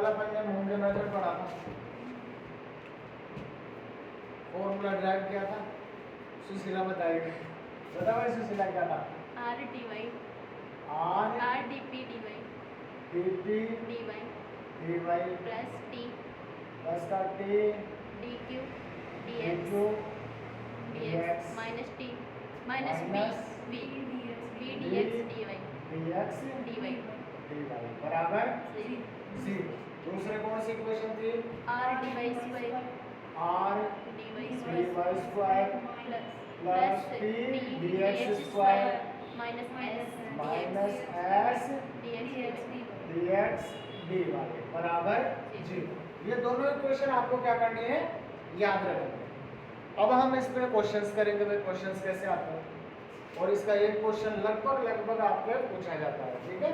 कल अपन ने मूंगे मेथड पढ़ा था, फॉर्मूला ड्राइव किया था, सुशीला बताएगी। बता भाई सुशीला क्या था? R D Y R D P D Y D Y plus T plus का T D Q D D X Q D x minus T minus B D x D Y D Y बराबर C. दूसरे कौन सी equation थी? R D Y square R D D Y Y square plus T D x square minus S D x D x D Y बराबर G. ये दोनों equation आपको क्या करनी है? याद रखनी है। अब हम इस पे क्वेश्चंस करेंगे। भाई क्वेश्चंस कैसे आते हैं और इसका एक क्वेश्चन लगभग आपके पूछा जाता है, ठीक है?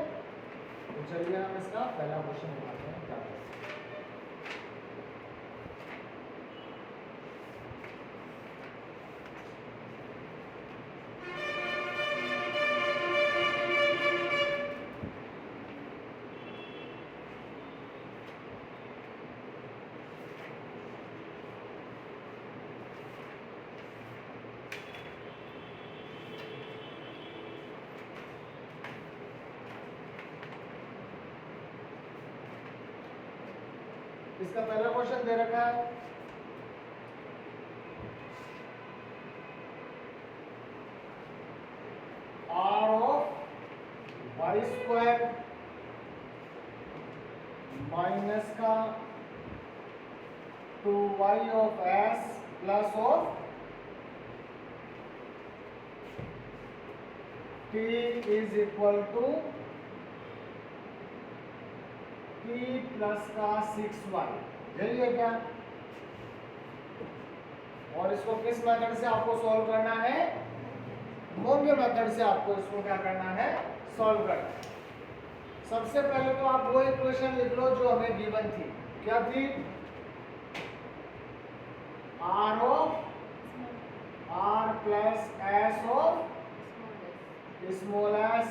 तो चलिए हम इसका पहला क्वेश्चन बनाते हैं। क्या इसका पहला क्वेश्चन दे रखा है r of y square minus का 2y of s plus of t is equal to t plus का 6y। यही है क्या? और इसको किस मेथड से आपको सॉल्व करना है? मूंगे मेथड से आपको इसको क्या करना है? सॉल्व करना है। सबसे पहले तो आप वो इक्वेशन लिख लो जो हमें गिवन थी। क्या थी? R of r plus s of small s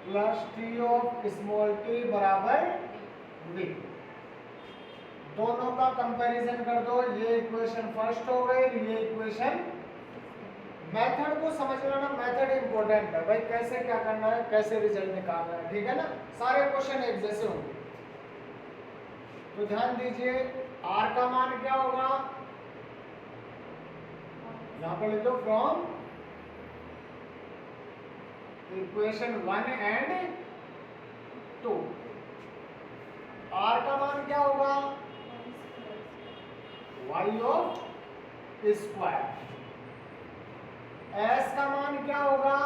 plus t of small t बराबर वी। दोनों का कंपैरिजन कर दो। ये इक्वेशन फर्स्ट हो गई, ये इक्वेशन। मेथड को समझ लेना, मेथड इंपॉर्टेंट है भाई। कैसे क्या करना है, कैसे रिजल्ट निकालना है, ठीक है ना? सारे क्वेश्चन एक जैसे होंगे तो ध्यान दीजिए। आर का मान क्या होगा? यहां पर लिख दो फ्रॉम इक्वेशन 1 एंड 2। आर का मान क्या होगा? y of square. एस का मान क्या होगा?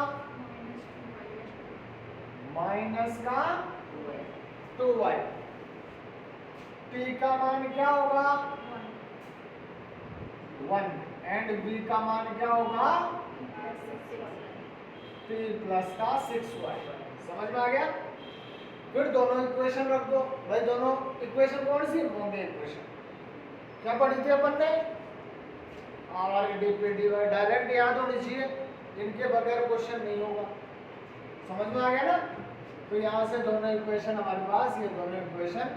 माइनस का 2y। टी का मान क्या होगा? 1 एंड बी का मान क्या होगा? t प्लस का 6y। समझ में आ गया? फिर दोनों इक्वेशन रख दो भाई। दोनों इक्वेशन कौन सी? होंगे इक्वेशन क्या पढ़ी थी अपन ने? R D P D y direct याद होनी चाहिए, इनके बगैर क्वेश्चन नहीं होगा। समझ में आ गया ना? तो यहाँ से दोनों इक्वेशन हमारे पास, ये दोनों इक्वेशन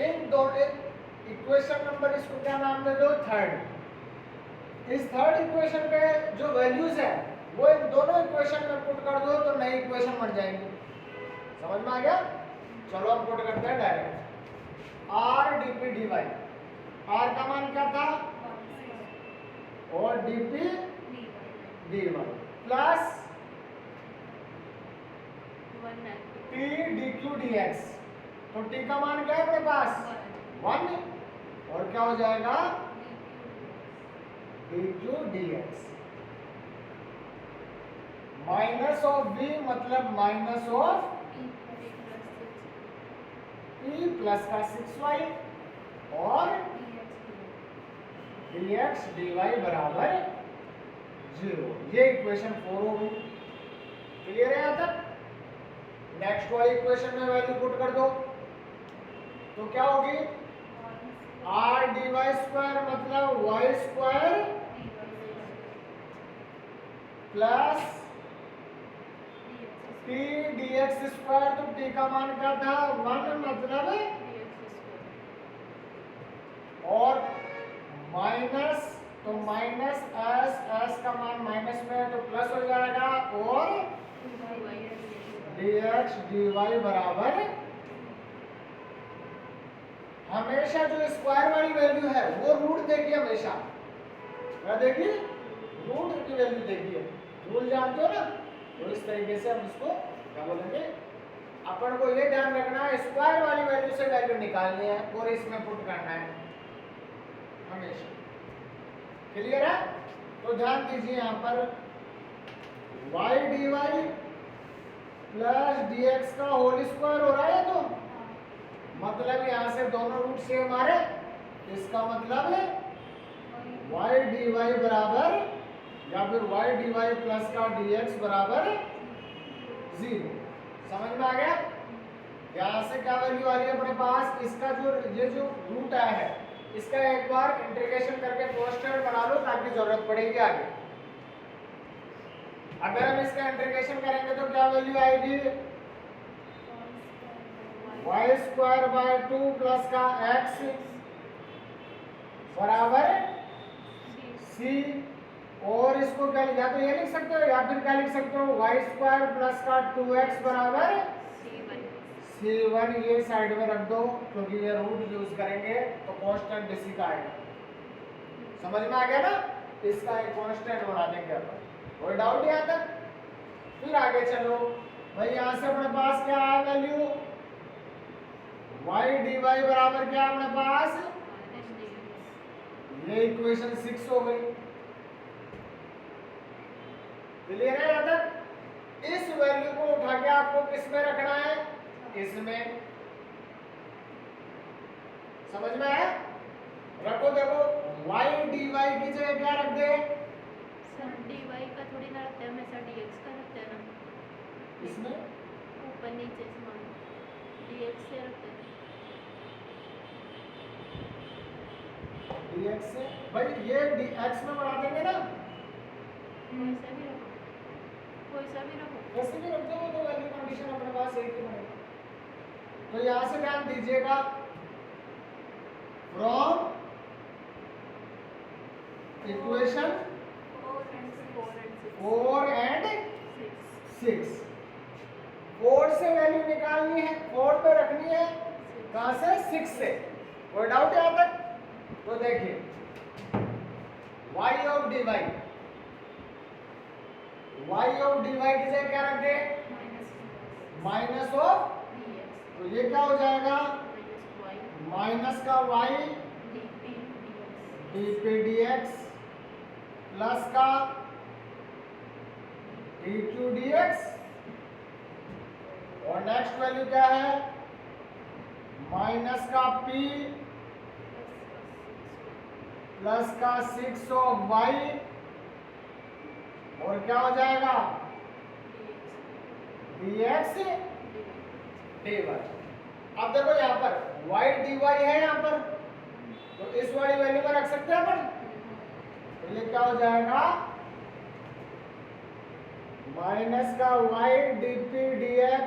इन दोनों इक्वेशन नंबर, इसको क्या नाम दे दो? थर्ड। इस थर्ड इक्वेशन पे जो वैल्यूज है वो इन दोनों इक्वेशन में पुट कर दो तो नई इक्वेशन बन जाएगी। समझ में आ गया? चलो हम पुट करते हैं direct. R D P D Y. आर का मान क्या था? और d P D Y plus T D Q D x. तो टी का मान क्या है अपने पास? 1 और क्या हो जाएगा? D Q D x minus of b मतलब माइनस ऑफ e प्लस का 6y और dx dy बराबर 0। ये इक्वेशन 4 हो गई। क्लियर है यहां तक? नेक्स्ट वाली इक्वेशन में वैल्यू पुट कर दो तो क्या होगी? आर डी वाई स्क्वायर मतलब y square plus t t dx square, तो t का मान क्या था 1 मतलब, और माइनस, तो माइनस एस का मान माइनस में है तो प्लस हो जाएगा, और dx dy बराबर, हमेशा जो स्क्वायर वाली वैल्यू है वो रूट देखिए हमेशा, क्या देखिए, रूट की वैल्यू देखिए, रूल जानते हो ना, तो इस तरीके से हम इसको क्या बोलेंगे, अपन को ये ध्यान रखना है स्क्वायर वाली वैल्यू से वैल्यू निकालनी है और इसमें पुट करना है हमेशा। क्लियर है? तो ध्यान दीजिए यहाँ पर y dy प्लस dx का होल स्क्वायर हो रहा है, तो मतलब यहाँ से दोनों रूट सेम आ रहे, इसका मतलब है y dy बराबर, या फिर y dy प्लस का dx बराबर 0। समझ में आ गया? यहाँ से क्या वैल्यू आ रही है अपने पास, इसका जो ये जो रूट आया है इसका एक बार इंटीग्रेशन करके कांस्टेंट बना लो ताकि जरूरत पड़ेगी आगे। अगर हम इसका इंटीग्रेशन करेंगे तो क्या वैल्यू आएगी, y स्क्वायर बाय 2 प्लस का x बराबर c, और इसको क्या, या तो ये लिख सकते हो या फिर क्या लिख सकते हो, y स्क्वायर प्लस का 2x बराबर c1, ये साइड में रख दो क्योंकि ये रूट यूज करेंगे तो कांस्टेंट इसी का आएगा। समझ में आ गया ना? इसका एक कांस्टेंट बना देंगे अपन। कोई डाउट यहाँ तक? फिर आगे चलो भाई, यहाँ से अपने पास क्या है वैल्यू, y dy बराबर क्या है अपने पास, ये इक्वेशन 6 हो गई। क्लियर है यहाँ तक? इस वैल्यू को उठा के आपको किस में रखना है, इसमें। समझ में आया? रखो, देखो y dy की जगह क्या रख दे, सर dy का थोड़ी ना रखते हैं, हमेशा dx का रखते हैं ना, इसमें ऊपर नीचे समान dx से रखते हैं। dx से भाई ये dx में बढ़ा देंगे ना, कोई सा भी रखो, कोई सा भी रखो। वैसे भी रखते हो तो वैल्यू कंडीशन अपने पास एक ही बनेगा। तो यहाँ से ध्यान दीजिएगा, फ्रॉम इक्वेशन 4 एंड 6, 4 से वैल्यू निकालनी है, 4 पे रखनी है, कहां से, 6 से। कोई डाउट यहाँ तक? तो देखिए y of dy, y of dy की जगह क्या रख दे, माइनस ऑफ, तो ये क्या हो जाएगा, माइनस का y dp dx प्लस का dq dx, और नेक्स्ट वैल्यू क्या है, माइनस का p प्लस का 6 ऑफ y, और क्या हो जाएगा dx dy। अब देखो यहाँ पर y dy है यहाँ पर, तो इस वाली वैल्यू में रख सकते हैं अपन, तो ये क्या हो जाएगा, माइनस का y dp dx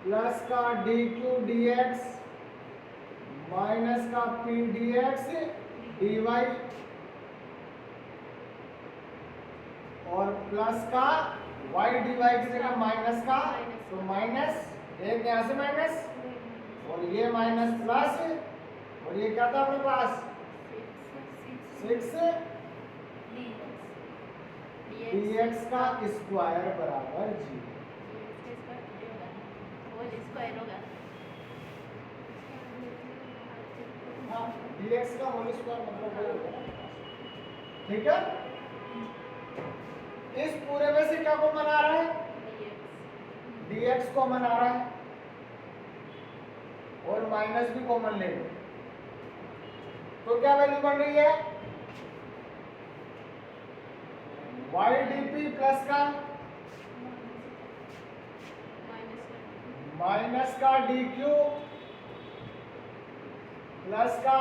प्लस का dq dx माइनस का p dx dy, और प्लस का y dy की जगह माइनस का, तो माइनस, एक यहाँ से माइनस, और ये माइनस प्लस, और ये क्या था अपने पास 6 dx का स्क्वायर बराबर 0। हाँ, dx का होल स्क्वायर मतलब वही होगा। ठीक है? इस पूरे में से क्या कॉमन आ रहा है, dx कॉमन आ रहा है, और माइनस भी कॉमन ले लो, तो क्या वैल्यू बन रही है, y dp प्लस का माइनस का dq प्लस का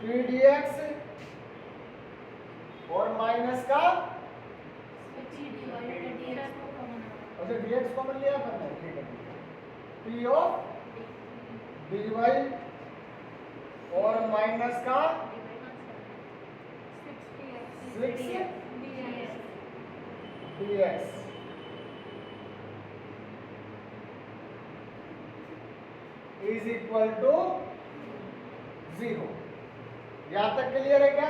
p dx, और माइनस का अच्छा dx कॉमन लिया अपन ने, ठीक है। p ऑफ dy और माइनस का 6 dx इज इक्वल टू 0। यहां तक क्लियर है क्या?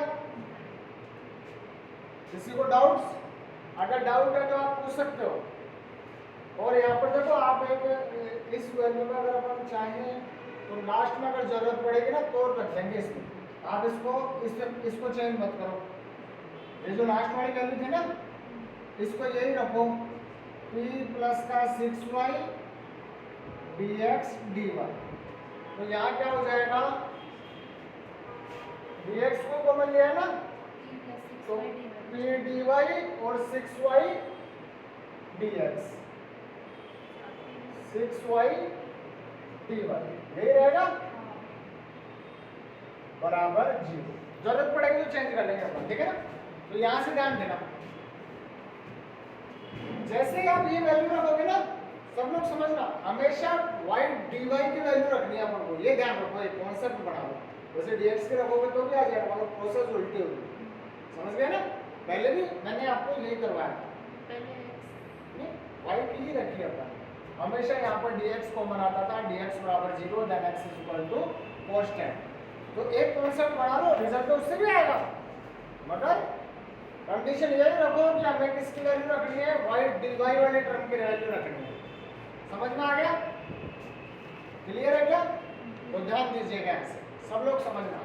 किसी को डाउट्स? अगर डाउट है तो आप पूछ सकते हो। और यहाँ पर देखो आप एक इस वैल्यू में अगर अपन चाहें तो लास्ट में अगर जरूरत पड़ेगी ना तो रख देंगे इसमें। आप इसको चेंज मत करो। ये जो लास्ट वाली वैल्यू थी ना, इसको यही रखो, p प्लस का 6y dx dy। तो यहाँ क्या हो जाएगा, dx को कॉमन लिया है ना, तो p dy और 6y dx, 6y dy यही रहेगा बराबर 0। जरूरत पड़ेगी तो चेंज कर लेंगे अपन, ठीक है ना। तो यहां से ध्यान देना, जैसे ही आप ये वैल्यू रखोगे ना, सब लोग समझना, हमेशा y dy की वैल्यू रखनी है अपन को। ये ध्यान रखो, एक कॉन्सेप्ट बना लो। वैसे dx के रखोगे तो भी आ जाएगा, मतलब प्रोसेस उल्टी होगी। समझ गए ना? पहले भी मैंने आपको यही करवाया था, नहीं y की ही रखी अपन। हमेशा यहाँ पर dx कॉमन आता था, dx बराबर 0 then x is equal to constant. तो एक कॉन्सेप्ट बना लो, रिजल्ट तो उससे भी आएगा, मगर कंडीशन यही रखो कि हमें किसकी वैल्यू रखनी है, y dy वाले टर्म की वैल्यू रखनी है। समझ में आ गया? क्लियर है क्या? तो ध्यान दीजिएगा, ऐसे सब लोग समझना।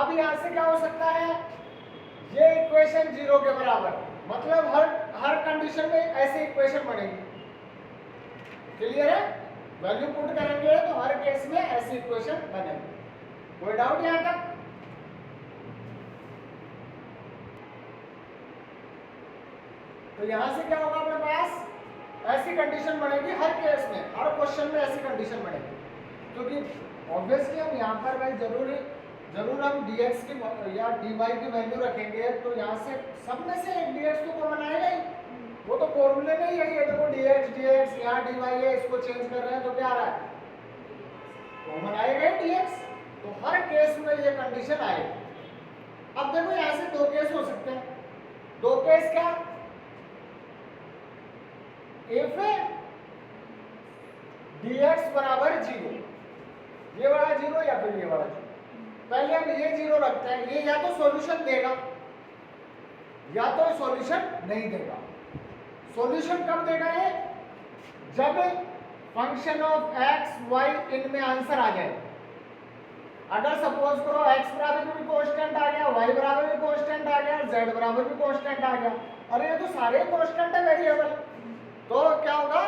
अब यहां से क्या हो सकता है, ये इक्वेशन 0 के बराबर, मतलब हर कंडीशन में ऐसी इक्वेशन बनेगी। क्लियर है? वैल्यू पुट करेंगे तो हर केस में ऐसी इक्वेशन बनेगी। कोई डाउट यहां तक? तो यहां से क्या होगा, अपने पास ऐसी कंडीशन बनेगी हर केस में, हर क्वेश्चन में ऐसी कंडीशन बनेगी। क्योंकि ऑब्वियसली हम यहाँ पर भाई जरूर हम dx की या dy की वैल्यू रखेंगे, तो यहाँ से सब में से एक dx तो कॉमन आएगा ही। वो तो फॉर्मूले में ही है, ये देखो dx यहाँ dy है, इसको चेंज कर रहे हैं तो क्या आ रहा है, कॉमन आएगा ही dx। तो हर केस में ये कंडीशन आएगी। अब देखो यहाँ से दो केस हो सकते हैं। दो केस क्या, if dx बराबर 0, ये वाला 0 या फिर ये वाला 0। पहले हम ये 0 रखते हैं, ये या तो सॉल्यूशन देगा या तो सॉल्यूशन नहीं देगा। सॉल्यूशन कब देगा ये, जब फंक्शन ऑफ x y इनमें आंसर आ जाए। अगर सपोज करो x बराबर भी कांस्टेंट आ गया, y बराबर भी कांस्टेंट आ गया, z बराबर भी कांस्टेंट आ गया, अरे ये तो सारे कांस्टेंट है वेरिएबल, तो क्या होगा,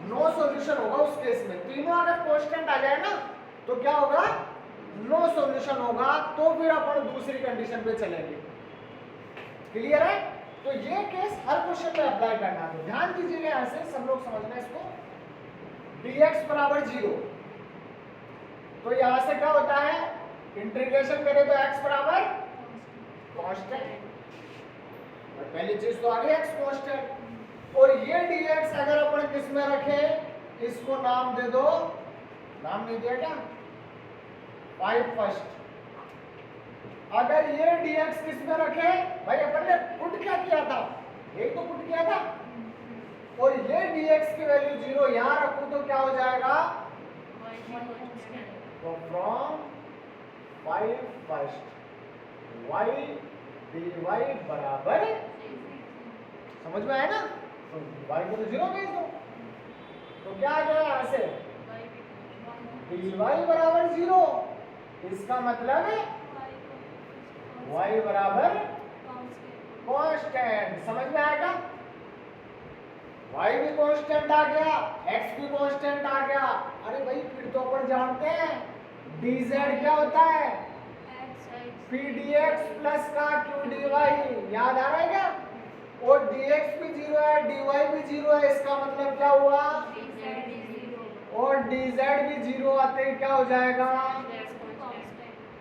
नो सॉल्यूशन होगा उस केस में। तीनों अगर कांस्टेंट आ जाए ना तो क्या होगा, नो सॉल्यूशन होगा। तो फिर अपन दूसरी कंडीशन पे चलेंगे। क्लियर है? तो ये केस हर क्वेश्चन में अप्लाई करना है, ध्यान दीजिएगा, यहां से सब लोग समझना इसको। dx बराबर 0, तो यहां से क्या होता है, इंटीग्रेशन करें तो x बराबर कांस्टेंट, पहली चीज तो आ गई x कांस्टेंट। और ये dx अगर अपन किस में रखें, इसको नाम दे दो, नाम नहीं दिया क्या, 5 फर्स्ट। अगर ये dx किस में रखे, भाई अपन ने पुट क्या किया था, यही तो पुट किया था, और ये dx की वैल्यू 0 यहां रखूं तो क्या हो जाएगा, तो फ्रॉम 5 फर्स्ट y dy बराबर, समझ में आया ना, तो y को तो 0 भेज दो, तो क्या आ गया यहां से, dy बराबर 0। इसका मतलब है y बराबर कांस्टेंट। समझ में आएगा, y भी कांस्टेंट आ गया, x भी कांस्टेंट आ गया। अरे भाई फिर तो अपन जानते हैं dz क्या होता है, p dx प्लस का q dy, याद आ रहा है क्या, और dx भी 0 है, dy भी 0 है, इसका मतलब क्या हुआ, और dz भी 0 आते ही क्या हो जाएगा,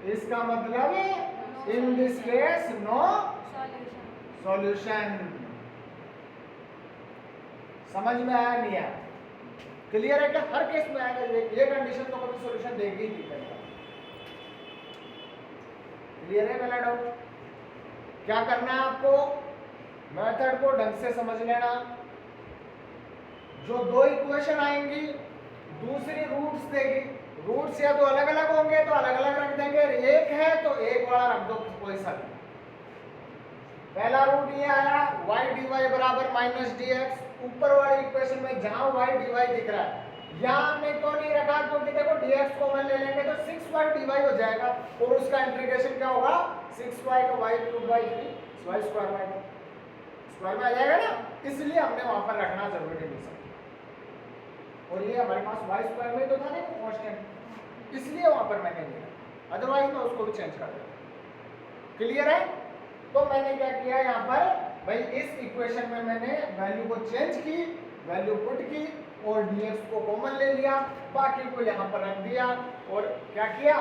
इसका मतलब in this case no solution. समझ में आया नहीं आया? क्लियर है क्या? हर केस में आएगा ये कंडीशन तो कभी सॉल्यूशन देगी ही नहीं। क्लियर है? पहला डाउट क्या करना है आपको, मेथड को ढंग से समझ लेना। जो दो इक्वेशन आएंगी दूसरी रूट्स देगी, रूट्स या तो अलग अलग होंगे तो अलग अलग रख देंगे, एक है तो एक वाला रख दो कोई सा भी। पहला रूट ये आया y dy बराबर माइनस dx, ऊपर वाली इक्वेशन में जहां y dy दिख रहा है यहां हमने क्यों नहीं रखा, क्योंकि देखो dx कॉमन ले लेंगे तो 6y dy हो जाएगा और उसका इंटीग्रेशन क्या होगा 6y का y cube by 3 y square by square में आ जाएगा ना, इसलिए हमने वहां पर रखना जरूरी नहीं समझा। और ये हमारे पास y स्क्वायर में तो था ना कांस्टेंट, इसलिए वहां पर मैंने नहीं रखा, अदरवाइज मैं उसको भी चेंज कर देता। क्लियर है? तो मैंने क्या किया यहाँ पर भाई, इस इक्वेशन में मैंने वैल्यू को चेंज की, वैल्यू पुट की और dx को कॉमन ले लिया, बाकी को यहाँ पर रख दिया और क्या किया,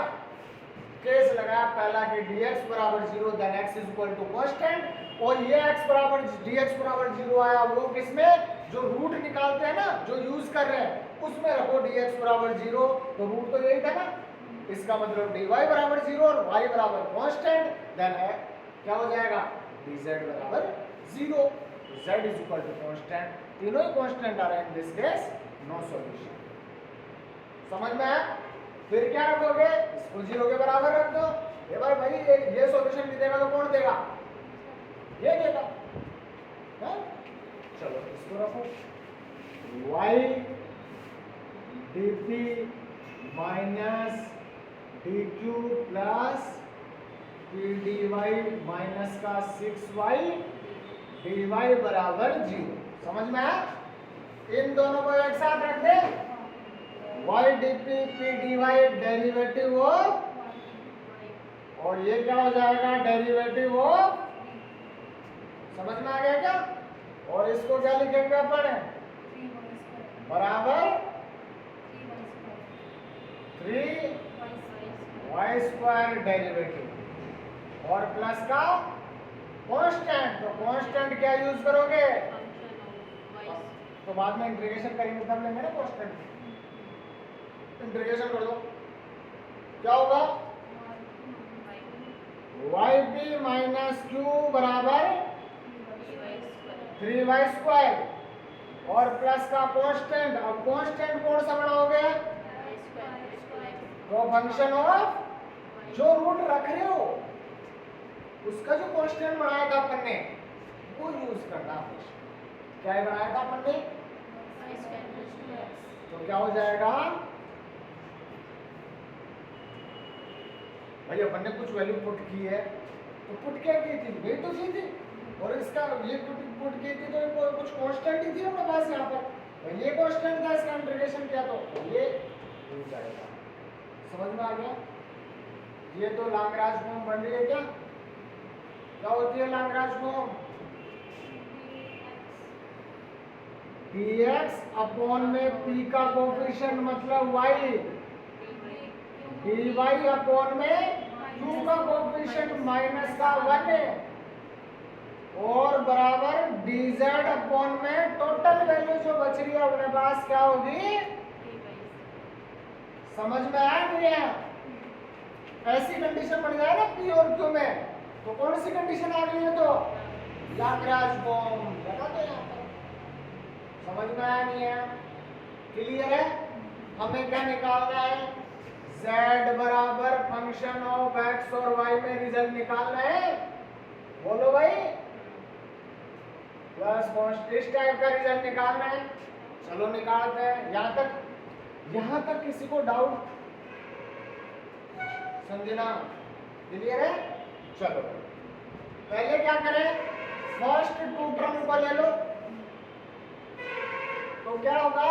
केस लगाया पहला कि dx बराबर 0 then x is equal to constant, और ये x बराबर dx बराबर 0 आया वो किसमें, जो रूट निकालते हैं ना, जो यूज कर रहे हैं उसमें रखो dx बराबर 0, तो रूट तो यही था ना, इसका मतलब dy बराबर 0 और y बराबर कांस्टेंट, देन क्या हो जाएगा dz बराबर 0, z is equal to constant, तीनों ही कांस्टेंट आ रहे हैं, in this case no solution. समझ में आया? फिर क्या रखोगे, इसको 0 के बराबर रख दो। ये बार भाई ये सॉल्यूशन नहीं देगा तो कौन देगा, ये देगा है? चलो इसको रखो y dp minus dq plus p dy minus का 6y dy बराबर 0। समझ में आया? इन दोनों को एक साथ रख दे, y dp p dy derivative of, और ये क्या हो जाएगा डेरिवेटिव ऑफ, समझ में आ गया क्या? और इसको क्या लिखेंगे अपन, बराबर 3y स्क्वायर डेरिवेटिव और प्लस का कांस्टेंट, तो कांस्टेंट क्या यूज करोगे, तो बाद में इंटीग्रेशन करेंगे तब लेंगे ना कांस्टेंट, इंटीग्रेशन कर दो, क्या होगा yp माइनस q बराबर 3y स्क्वायर और प्लस का कांस्टेंट, अब कांस्टेंट कौन सा बनाओगे, तो फंक्शन ऑफ जो रूट रख रहे हो उसका जो कांस्टेंट बनाया था अपन ने वो यूज करना है। क्या बनाया था अपन ने, तो क्या हो जाएगा भाई, अपन ने कुछ वैल्यू पुट की है, तो पुट क्या की थी, वही तो थी और इसका ये पुट की थी तो कुछ कांस्टेंट ही थी अपने पास यहाँ पर, तो ये कांस्टेंट था, इसका इंटीग्रेशन किया तो ये हो जाएगा। समझ में आ गया? ये तो लाग्रांज फॉर्म बन रही है, क्या होती है लाग्रांज फॉर्म, dx अपॉन में p का कोफिशिएंट मतलब y, dy अपॉन में q का कोफिशिएंट माइनस का 1 है और बराबर dz अपॉन में टोटल वैल्यू जो बच रही है अपने पास क्या होगी। समझ में आया नहीं है? ऐसी कंडीशन बन जाए ना p और q में, तो कौन सी कंडीशन आ गई है, तो लाग्रांज फॉर्म लगा दो यहाँ पर। समझ में आया नहीं है? क्लियर है? हमें क्या निकालना है, z बराबर फंक्शन ऑफ x और y में रिजल्ट निकालना है, बोलो भाई, प्लस इस टाइप का रिजल्ट निकालना है। चलो निकालते हैं। यहाँ तक किसी को डाउट, समझना क्लियर है? चलो पहले क्या करें, फर्स्ट टू टर्म को ले लो, तो क्या होगा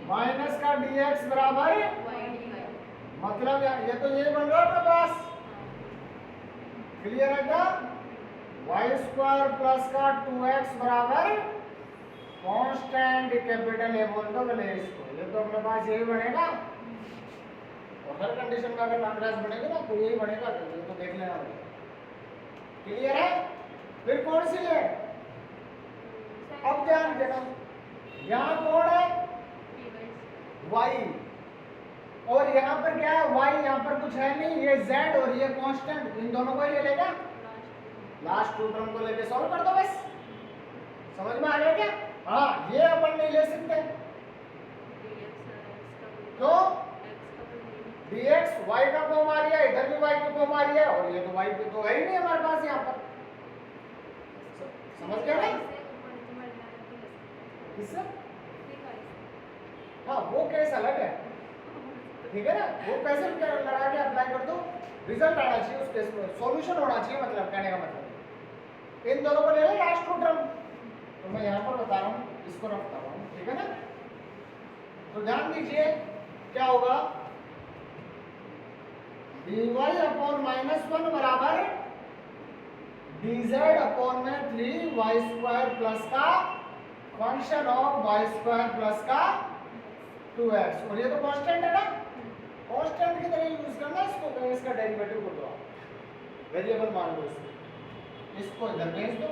माइनस का dx बराबर, मतलब ये तो ये बन रहा है अपने पास, क्लियर है क्या, y स्क्वायर प्लस का 2x बराबर कांस्टेंट कैपिटल ए बोल दो पहले इसको, ये तो अपने पास यही बनेगा और हर कंडीशन में अगर लाग्रांज बनेगा ना तो यही बनेगा, तो ये तो देख लेना। क्लियर है? फिर कौन सी है? अब ध्यान देना, यहाँ कौन है? y, और यहाँ पर क्या है? y, यहाँ पर कुछ है नहीं, ये z और ये कांस्टेंट, इन दोनों को ही ले लेगा, लास्ट टू टर्म को लेके सॉल्व कर दो बस। समझ में आ गया क्या? हाँ, ये अपन नहीं ले सकते, क्यों? dx y का फॉर्म आ रहा है, इधर भी y का फॉर्म आ रहा है, और ये तो y पे तो है ही नहीं हमारे पास यहाँ पर। समझ गया ना? किससे? हाँ, वो केस अलग है, ठीक है ना? वो पैसे लगा के अप्लाई कर दो, रिजल्ट आना चाहिए उस केस में, सॉल्यूशन होना चाहिए, मतलब कहने का मतलब। इन दोनों को ले लो लास्ट टू टर्म, तो मैं यहाँ पर बता रहा हूँ, इसको रख रहा हूँ, ठीक है ना? तो ध्यान दीजिए क्या होगा, dy अपॉन -1 बराबर dz अपॉन में 3y² प्लस का फंक्शन ऑफ y² प्लस का 2x, और ये तो कांस्टेंट है ना, कांस्टेंट की तरह यूज करना इसको, इसका डेरिवेटिव कर दो आप, वेरिएबल मान लो इसको इधर भेज दो,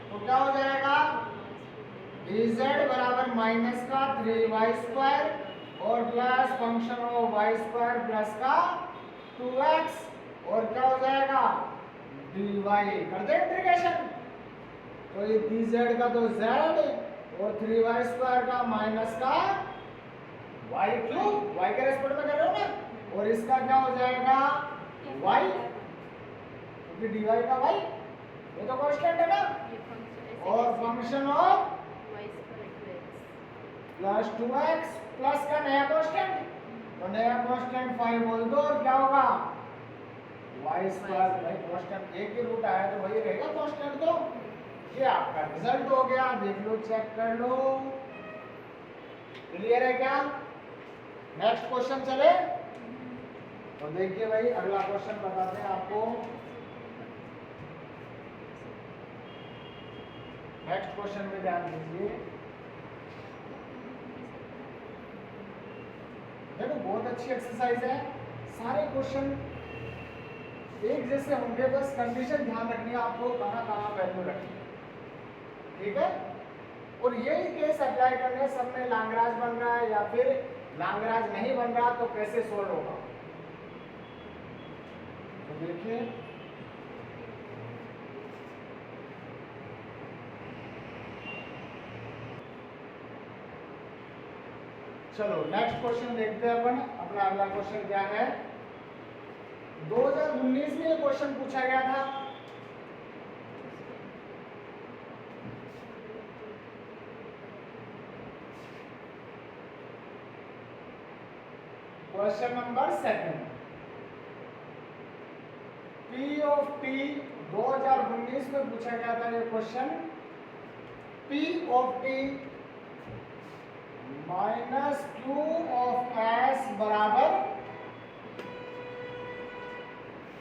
तो क्या हो जाएगा, dz बराबर माइनस का 3y² और plus function of y² plus का 2x, और क्या हो जाएगा, dy, कर दे इंटीग्रेशन, तो ये dz का तो z और 3y² का माइनस का y क्यूब, y के रेस्पेक्ट में कर रहे हो ना, और इसका क्या हो जाएगा y, क्योंकि dy का y, ये तो कांस्टेंट है ना, और function of plus 2x plus का नया कांस्टेंट, तो नया कांस्टेंट 5 बोल दो, और क्या होगा y², भाई कांस्टेंट एक ही रूट आया तो वही रहेगा कांस्टेंट, तो ये आपका रिजल्ट हो गया, देख लो, चेक कर लो, क्लियर है क्या? नेक्स्ट क्वेश्चन चले, तो देखिए भाई अगला क्वेश्चन बताते हैं आपको। नेक्स्ट क्वेश्चन में ध्यान दीजिए, देखो बहुत अच्छी एक्सरसाइज है, सारे क्वेश्चन एक जैसे होंगे, बस कंडीशन ध्यान रखनी है आपको, कहाँ वैल्यू रखनी है, ठीक है? और यही केस अप्लाई करने, सब में लांग्राज बन रहा है या फिर लांग्राज नहीं बन रहा, तो कैसे सोल्व होगा, तो देखिए चलो नेक्स्ट क्वेश्चन देखते हैं अपन। अपना अगला क्वेश्चन क्या है, 2019 में ये क्वेश्चन पूछा गया था, question number 2 P of T 2019 में पूछा गया था ये question, P of T minus Q of S बराबर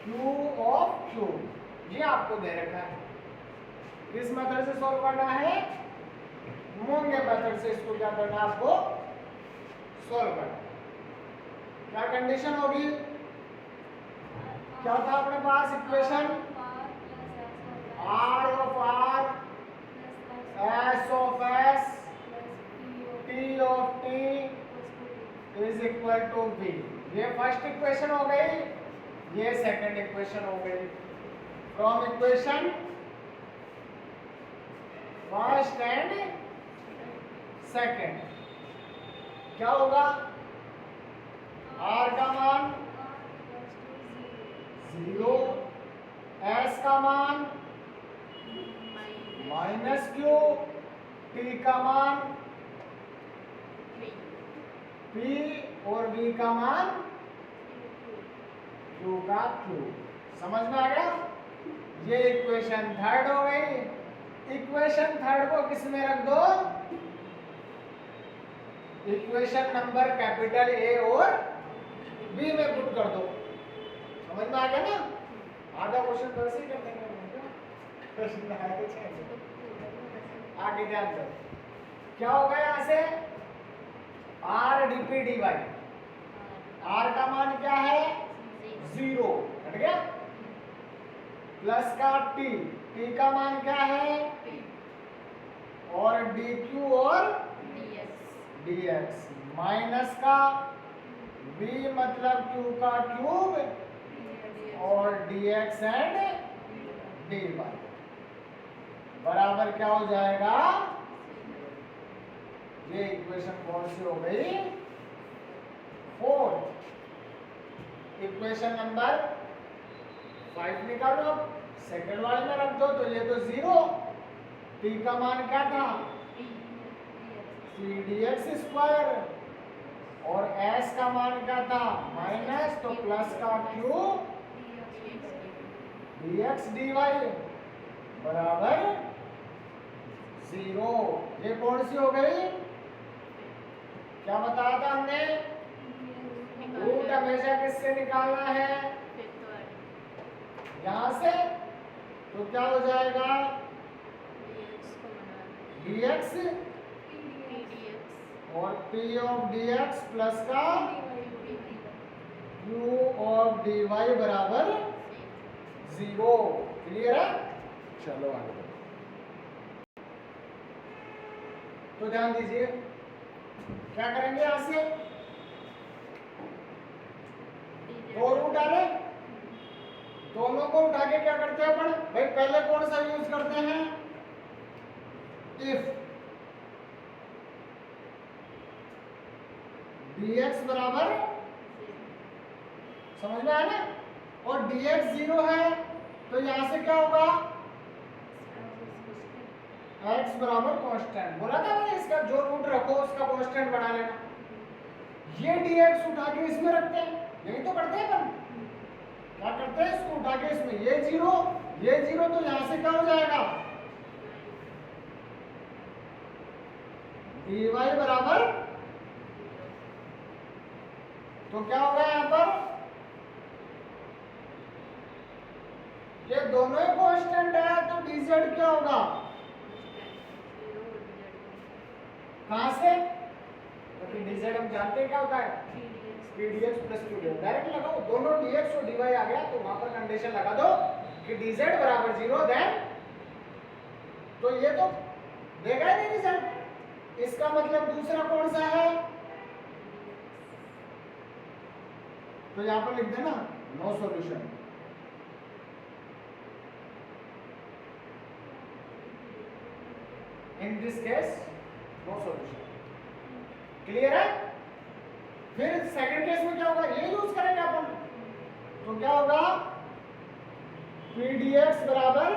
Q ऑफ Q, ये आपको दे रखा है, किस मेथड से सॉल्व करना है, मोंगे मेथड से इसको क्या करना है आपको सॉल्व करना। क्या कंडीशन होगी, क्या था अपने पास equation, R of R S of S T of T is equal to V, ये फर्स्ट इक्वेशन हो गई, ये सेकंड इक्वेशन हो गई। From equation first and second क्या होगा, R का मान 0, S का मान -Q, T का मान P और V का मान Q का Q। समझ में आ गया? ये इक्वेशन थर्ड हो गई। इक्वेशन थर्ड को किस में रख दो, इक्वेशन नंबर कैपिटल A और B में पुट कर दो। समझ में आ गया ना? आधा क्वेश्चन तो ऐसे ही कर देंगे, क्वेश्चन आगे ध्यान दो। क्या होगा यहाँ से, R dP dy, R का मान क्या है 0, हट गया, प्लस का टी, टी का मान क्या है, और डी क्यू और डी एक्स, माइनस का बी मतलब क्यू का क्यूब और d x and d Y बराबर क्या हो जाएगा, ये इक्वेशन कौन सी हो गई, फोर्थ। इक्वेशन नंबर 5 निकालो, अब सेकंड वाले में रख दो, तो ये तो 0, टी का मान क्या था, सी डी एक्स स्क्वायर, और एस का मान क्या था माइनस, तो प्लस का q D x D Y बराबर 0। ये कौन सी हो गई, क्या बताया था हमने, रूट हमेशा किससे निकालना है, यहां से, तो क्या हो जाएगा dx और p ऑफ dx प्लस का q ऑफ dy बराबर 0। क्लियर है, चलो आगे बढ़ो। तो ध्यान दीजिए क्या करेंगे, यहां से दो रूट आ रहे, दोनों को उठा के क्या करते हैं अपन भाई, पहले कौन सा यूज करते हैं, इफ dx बराबर, समझ में आया ना, और dx 0 है, तो यहां से क्या होगा, x बराबर कांस्टेंट, बोला था मैंने, इसका जो रूट रखो उसका कांस्टेंट बना लेना। ये dx उठा के इसमें रखते हैं, यही तो करते हैं अपन, क्या करते हैं, इसको उठा के इसमें, ये 0, तो यहां से क्या हो जाएगा, dy बराबर, तो क्या होगा यहां पर, ये दोनों ही कांस्टेंट है, तो dz क्या होगा, कहां से, क्योंकि dz हम जानते हैं क्या होता है, pdx प्लस qdx, डायरेक्ट लगाओ, दोनों dx और dy आ गया, तो वहां पर कंडीशन लगा दो कि dz बराबर 0, देन तो ये तो देगा ही नहीं रिजल्ट, इसका मतलब दूसरा कौन सा है, तो यहां पर लिख देना no solution. In this case no solution. Clear है, फिर सेकंड केस में क्या होगा, ये यूज करेंगे अपन, तो क्या होगा, pdx बराबर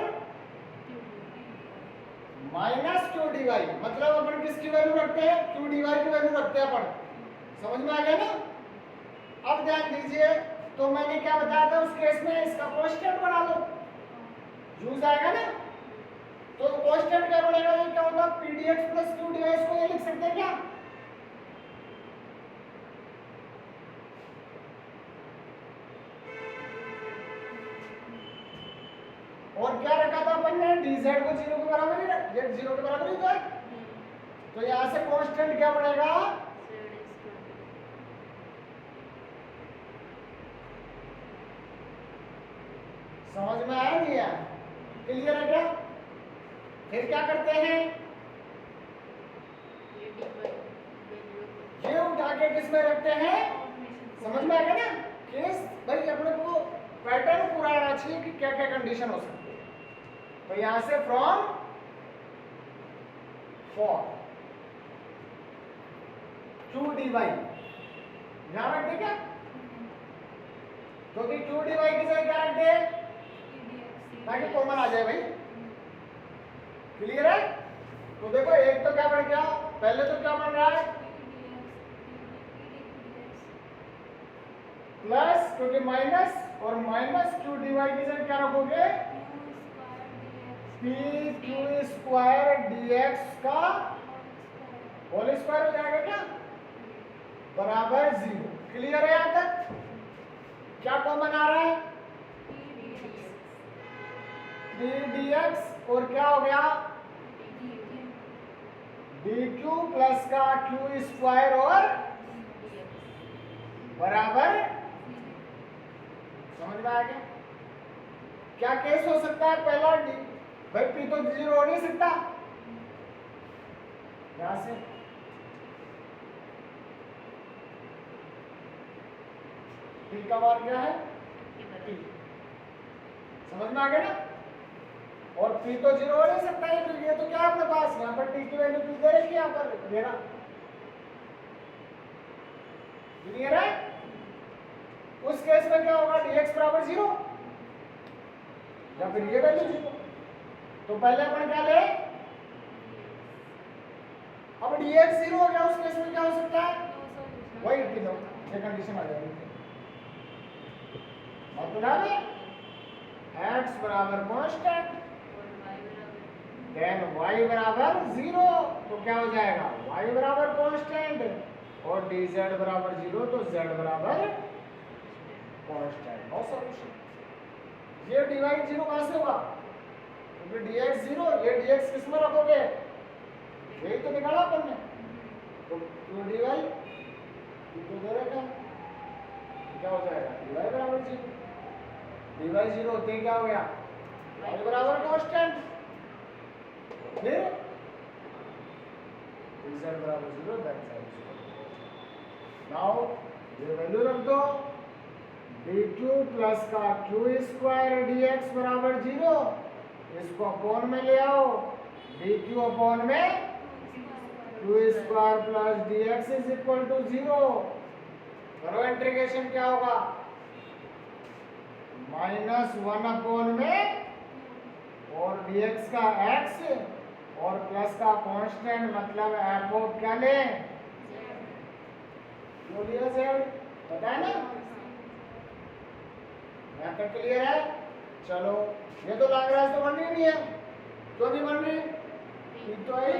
माइनस क्यू डी वाई, मतलब अपन किसकी वैल्यू रखते हैं, क्यू डी वाई की वैल्यू रखते हैं अपन, समझ में आ गया ना। अब ध्यान दीजिए, तो मैंने क्या बताया था उस केस में, इसका कांस्टेंट बना लो, यूज आएगा ना, तो कांस्टेंट क्या बनेगा, ये क्या होगा, pdx plus q d y, इसको ये लिख सकते हैं क्या, और क्या रखा था अपन ने, dz को 0 के बराबर ही रख, ये 0 के बराबर ही तो है, तो यहां से कांस्टेंट क्या बनेगा, समझ में आया नहीं आया, क्लियर है क्या। फिर क्या करते हैं, ये उठा के किस में रखते हैं, समझ में आ गया ना, केस भाई अपने को पैटर्न पूरा आना चाहिए कि क्या क्या कंडीशन हो सकती है, तो यहां से from for q d y यहां रख दे क्या, क्योंकि क्यू डी वाई की जगह क्या रख दे, ताकि कॉमन आ जाए भाई, क्लियर है। तो देखो एक तो क्या बढ़ गया, पहले तो क्या बन रहा है, प्लस क्योंकि माइनस, और माइनस क्यू डी वाई की जगह क्या रखोगे, P Q square D x का होल स्क्वायर हो जाएगा क्या, बराबर 0। क्लियर है यहां तक, क्या कॉमन आ रहा है, पी डी एक्स और क्या हो गया, डी क्यू प्लस का क्यू स्क्वायर और बराबर, समझ में आ गया। क्या केस हो सकता है? पहला भाई पी तो 0 हो नहीं सकता, यहां से पी का मान क्या है? पी, समझ में आ गया ना? और पी तो 0 हो नहीं सकता है, तो ये तो क्या है अपने पास, यहाँ पर टी की वैल्यू पी दे रखी है, यहाँ पर ये ना क्लियर है? उस केस में क्या होगा? dx बराबर 0 या फिर ये वैल्यू 0। तो पहले अपन क्या ले, अब dx 0 हो गया, उस केस में क्या हो सकता है? वही तीनों ये कंडीशन आ जाएगी। मतलब x बराबर कांस्टेंट देन y बराबर 0, तो क्या हो जाएगा? y बराबर कांस्टेंट और dz बराबर 0, तो z बराबर कांस्टेंट। No solution. ये डिवाइड 0 कहां से होगा? क्योंकि dx 0, ये dx किस में रखोगे? यही तो निकाला अपन ने, तो डिवाइड तो दे रखा, क्या हो जाएगा? dy बराबर 0, dy 0 होते ही क्या हो गया? y बराबर कांस्टेंट, फिर dz बराबर 0, दैट इज नाउ ये वैल्यू रख दो, dq प्लस का q स्क्वायर dx बराबर 0, इसको अपॉन में ले आओ, dq अपॉन में q square plus dx is equal to 0। करो इंटीग्रेशन, क्या होगा? -1 अपॉन में और dx का x और प्लस का कांस्टेंट, मतलब f ऑफ क्या लें? बोलिए सर, पता है ना? मेथड क्लियर है? चलो, ये तो लाग्रांज तो बन रही नहीं है, क्यों नहीं बन रही? ठीक तो है,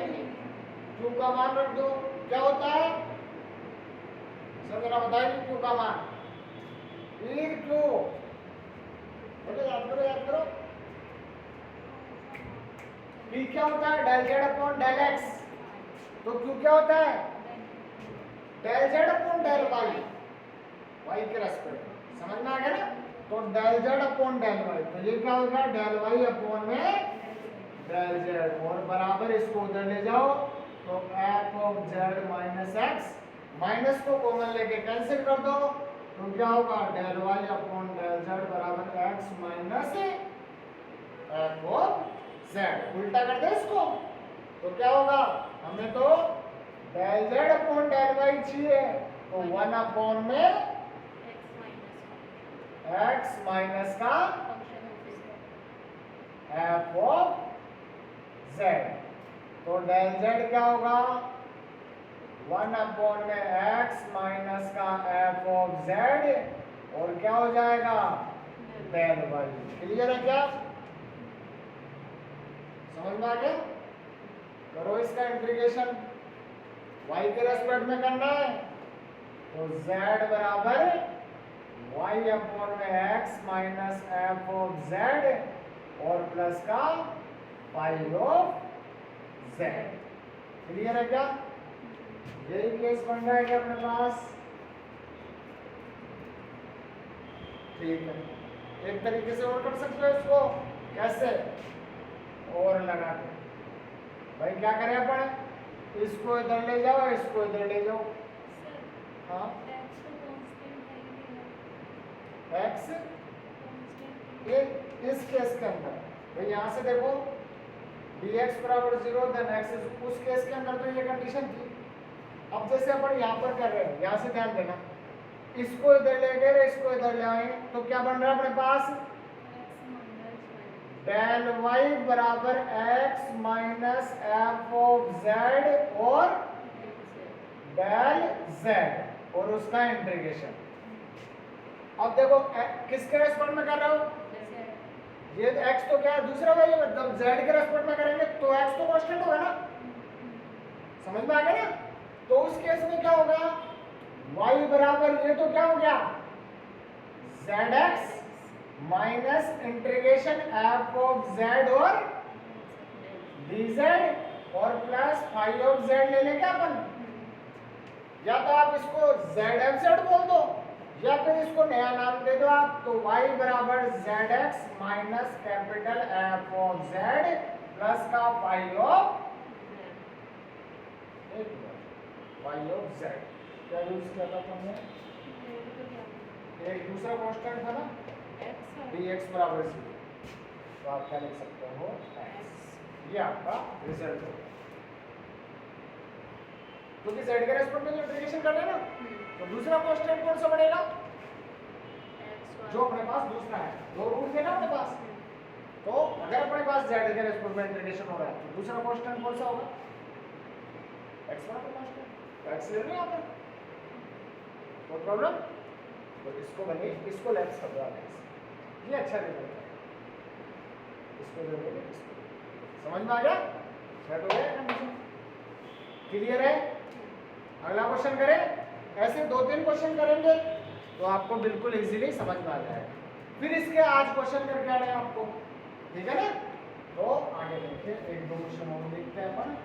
क्यू का मान रख दो, क्या होता है सर जरा बताइए? क्यू का मान फिर क्यू, बोलो याद करो, याद करो। पी क्या होता है? Del z upon del x, तो क्यू क्या होता है? Del z upon del y, y के रेस्पेक्ट में, समझ में आ गया ना? तो del z upon del y, तो ये क्या होगा? डेल वाई अपॉन में डेल जेड, और बराबर इसको उधर ले जाओ, तो f of z minus x, minus को कॉमन लेके कैंसिल कर दो, तो क्या होगा? Del y upon del Z बराबर x minus f of z. उल्टा कर दे इसको, तो क्या होगा? हमें तो del z upon del y चाहिए, तो 1 अपॉन में x माइनस का f ऑफ z, तो डेल z क्या होगा? 1 अपॉन में x माइनस का f ऑफ z, और क्या हो जाएगा? Del y। क्लियर है क्या? समझ में आ गया? करो इसका इंटीग्रेशन, y के रेस्पेक्ट में करना है, तो z बराबर y अपॉन में x minus f of z और प्लस का फाई ऑफ z। क्लियर है क्या? यही केस बन जाएगा अपने पास। ठीक है, एक तरीके से और कर सकते हो इसको, कैसे? और लगा के भाई क्या करें अपन? इसको इधर ले जाओ, इसको इधर ले जाओ। हाँ, x ये इस केस के अंदर भाई यहाँ से देखो, dx बराबर 0 देन x, उस केस के अंदर तो ये कंडीशन थी। अब जैसे अपन यहाँ पर कर रहे हैं, यहाँ से ध्यान देना, इसको इधर ले गए, इसको इधर ले आए, तो क्या बन रहा है अपने पास? डेल y बराबर x minus f of z और डेल z और उसका इंटीग्रेशन। अब देखो किसके रेस्पेक्ट में कर रहे हो? ये x तो क्या है? दूसरा वेरिएबल, जब z के रेस्पेक्ट में करेंगे तो x तो कांस्टेंट होगा ना, समझ में आ गया ना? तो उस केस में क्या होगा? y बराबर ये तो क्या हो गया? zx minus integration f of z और dz और प्लस फाई ऑफ z ले लेंगे अपन, या तो आप इसको zfz बोल दो या फिर इसको नया नाम दे दो आप, तो y बराबर zx minus capital F of z plus का y ऑफ z। क्या यूज किया था हमने? एक दूसरा कांस्टेंट था ना, dx बराबर 0, तो आप क्या लिख सकते हो x। ये आपका रिजल्ट होगा, क्योंकि z के रेस्पेक्ट में इंटीग्रेशन कर रहे हैं ना, तो दूसरा कांस्टेंट कौन सा बनेगा? जो अपने पास दूसरा है, दो रूट है ना अपने पास, तो अगर अपने पास z के रेस्पेक्ट में इंटीग्रेशन हो रहा है तो दूसरा कांस्टेंट कौन सा होगा? x बराबर कांस्टेंट, तो x ले लो यहां पर, नो प्रॉब्लम। तो इसको बने, इसको लेफ्ट कर दो आप, ये अच्छा रिजल्ट है, इसको ले लो, इसको समझ में आ गया? सेट हो गया कंडीशन, क्लियर है? अगला क्वेश्चन करें। ऐसे 2-3 क्वेश्चन करेंगे तो आपको बिल्कुल इजीली समझ में आ जाएगा। फिर इसके आज क्वेश्चन करके आने आपको, ठीक है ना? तो आगे देखिए, 1-2 क्वेश्चन और देखते हैं अपन।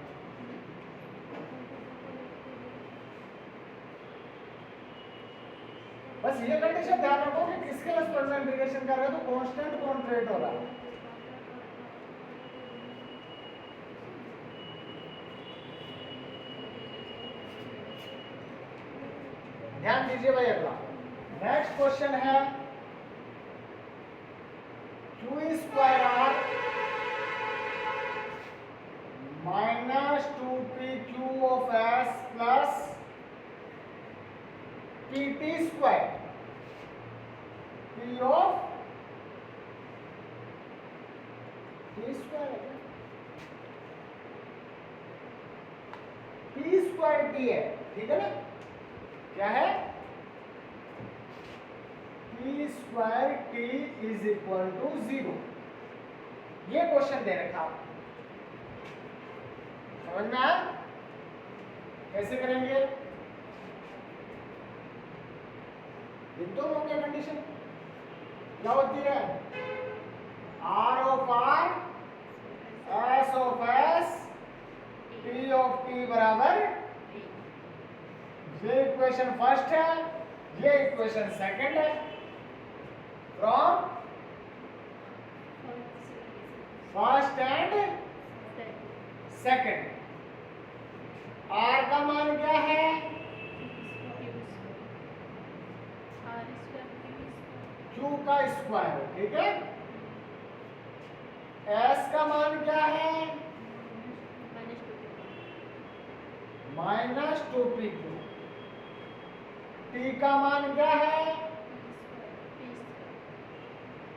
बस ये कंडीशन ध्यान रखो कि किसके रेस्पेक्ट में इंटीग्रेशन कर रहे हो, तो कांस्टेंट कौन ट्रेट हो रहा है। ध्यान दीजिए भाई। अगला नेक्स्ट क्वेश्चन है q square r minus 2pq of s plus pt square p of t square है, p स्क्वायर t है, ठीक है ना? क्या है? p square t is equal to 0। ये क्वेश्चन दे रखा, समझ में आया? कैसे करेंगे? लिख दो क्या कंडीशन क्या होती है? r of r s of s t of t बराबर, ये इक्वेशन फर्स्ट है, ये इक्वेशन सेकंड है। From first and second, r का मान क्या है? q का स्क्वायर, ठीक है? s का मान क्या है? Minus 2pq। t का मान क्या है?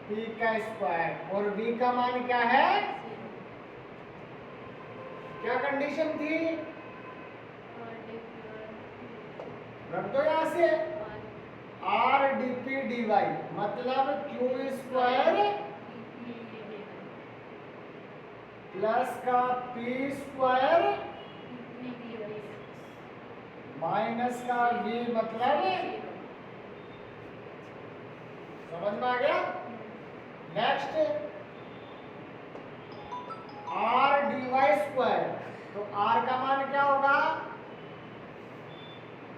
p का स्क्वायर। और v का मान क्या है? क्या कंडीशन थी? रख दो यहां से, r dp dy मतलब q स्क्वायर प्लस का p स्क्वायर माइनस का v मतलब, समझ में आ गया? नेक्स्ट r dy स्क्वायर, तो r का मान क्या होगा?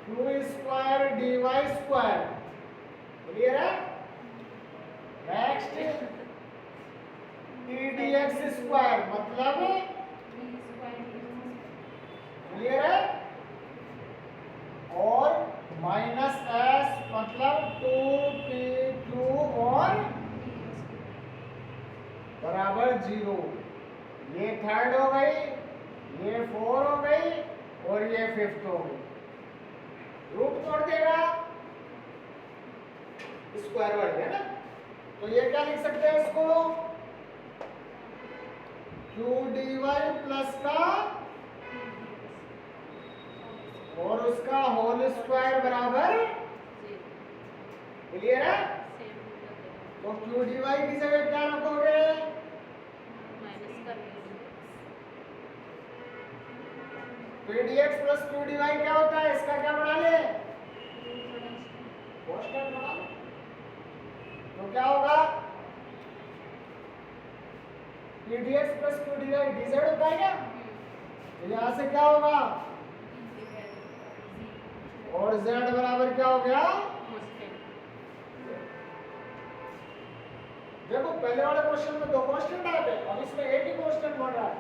q square dy square, clear है? नेक्स्ट t dx स्क्वायर मतलब, क्लियर है? और माइनस s मतलब 2pq और बराबर 0। ये थर्ड हो गई, ये 4 हो गई और ये 5th हो गई। रूट तोड़ देगा, स्क्वायर बढ़ गया ना, तो ये क्या लिख सकते हैं इसको? q dy प्लस का और उसका होल स्क्वायर बराबर, क्लियर है? तो q dy की जगह क्या रखोगे? p dx plus q dy क्या होता है? इसका क्या बना ले? कांस्टेंट बना लो, तो क्या होगा? p dx plus q dy dz होता है क्या? तो यहां से क्या होगा? और z बराबर क्या हो गया? देखो पहले वाले क्वेश्चन में दो कांस्टेंट आए थे, अब इसमें एक ही कांस्टेंट बन रहा है,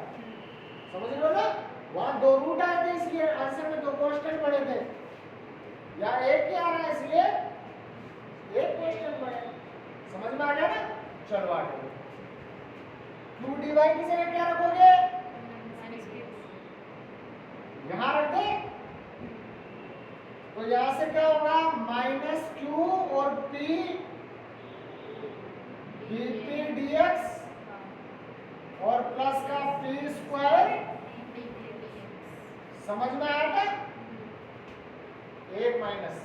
समझ रहे हो ना? वहां दो रूट आए थे इसलिए आंसर में दो कांस्टेंट बने थे, या एक ही आ रहा है इसलिए एक कांस्टेंट बने। समझ में आ गया ना? चलो आगे। क्यू डी वाई की जगह क्या रखोगे? यहां रख दे, तो यहां से क्या होगा? माइनस क्यू और पी बीपी डीएक्स और प्लस का पी स्क्वायर। समझ में आया क्या? एक माइनस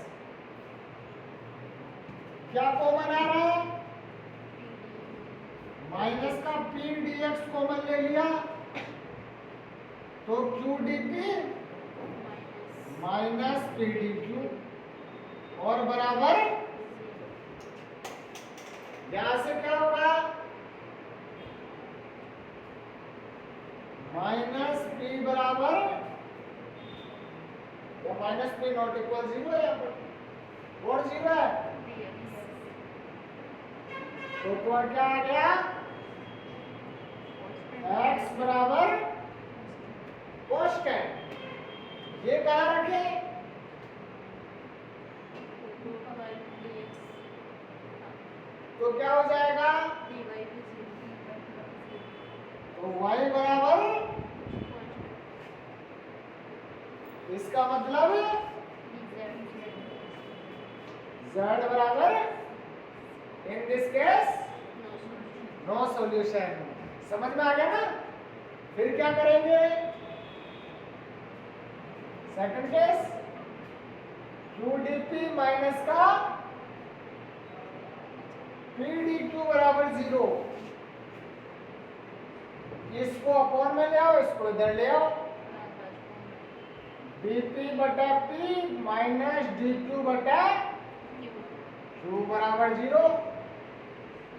क्या कॉमन आ रहा है? माइनस का पी डीएक्स कॉमन ले लिया तो Q dp minus P d q और बराबर, यहां से क्या होगा? माइनस पी बराबर, या minus P not equal zero है, यहाँ पर और जीरो है, तो क्या आ गया? x बराबर कांस्टेंट। ये कहाँ रखे? तो क्या हो जाएगा? तो y बराबर, इसका मतलब z बराबर, in this case no solution. समझ में आ गया ना? फिर क्या करेंगे? Second case, q dp minus का पी डी क्यू बराबर जीरो। इसको अपॉन में ले आओ, इसको इधर ले आओ, डीपी बटा पी माइनस डी क्यू बटा क्यू बराबर जीरो।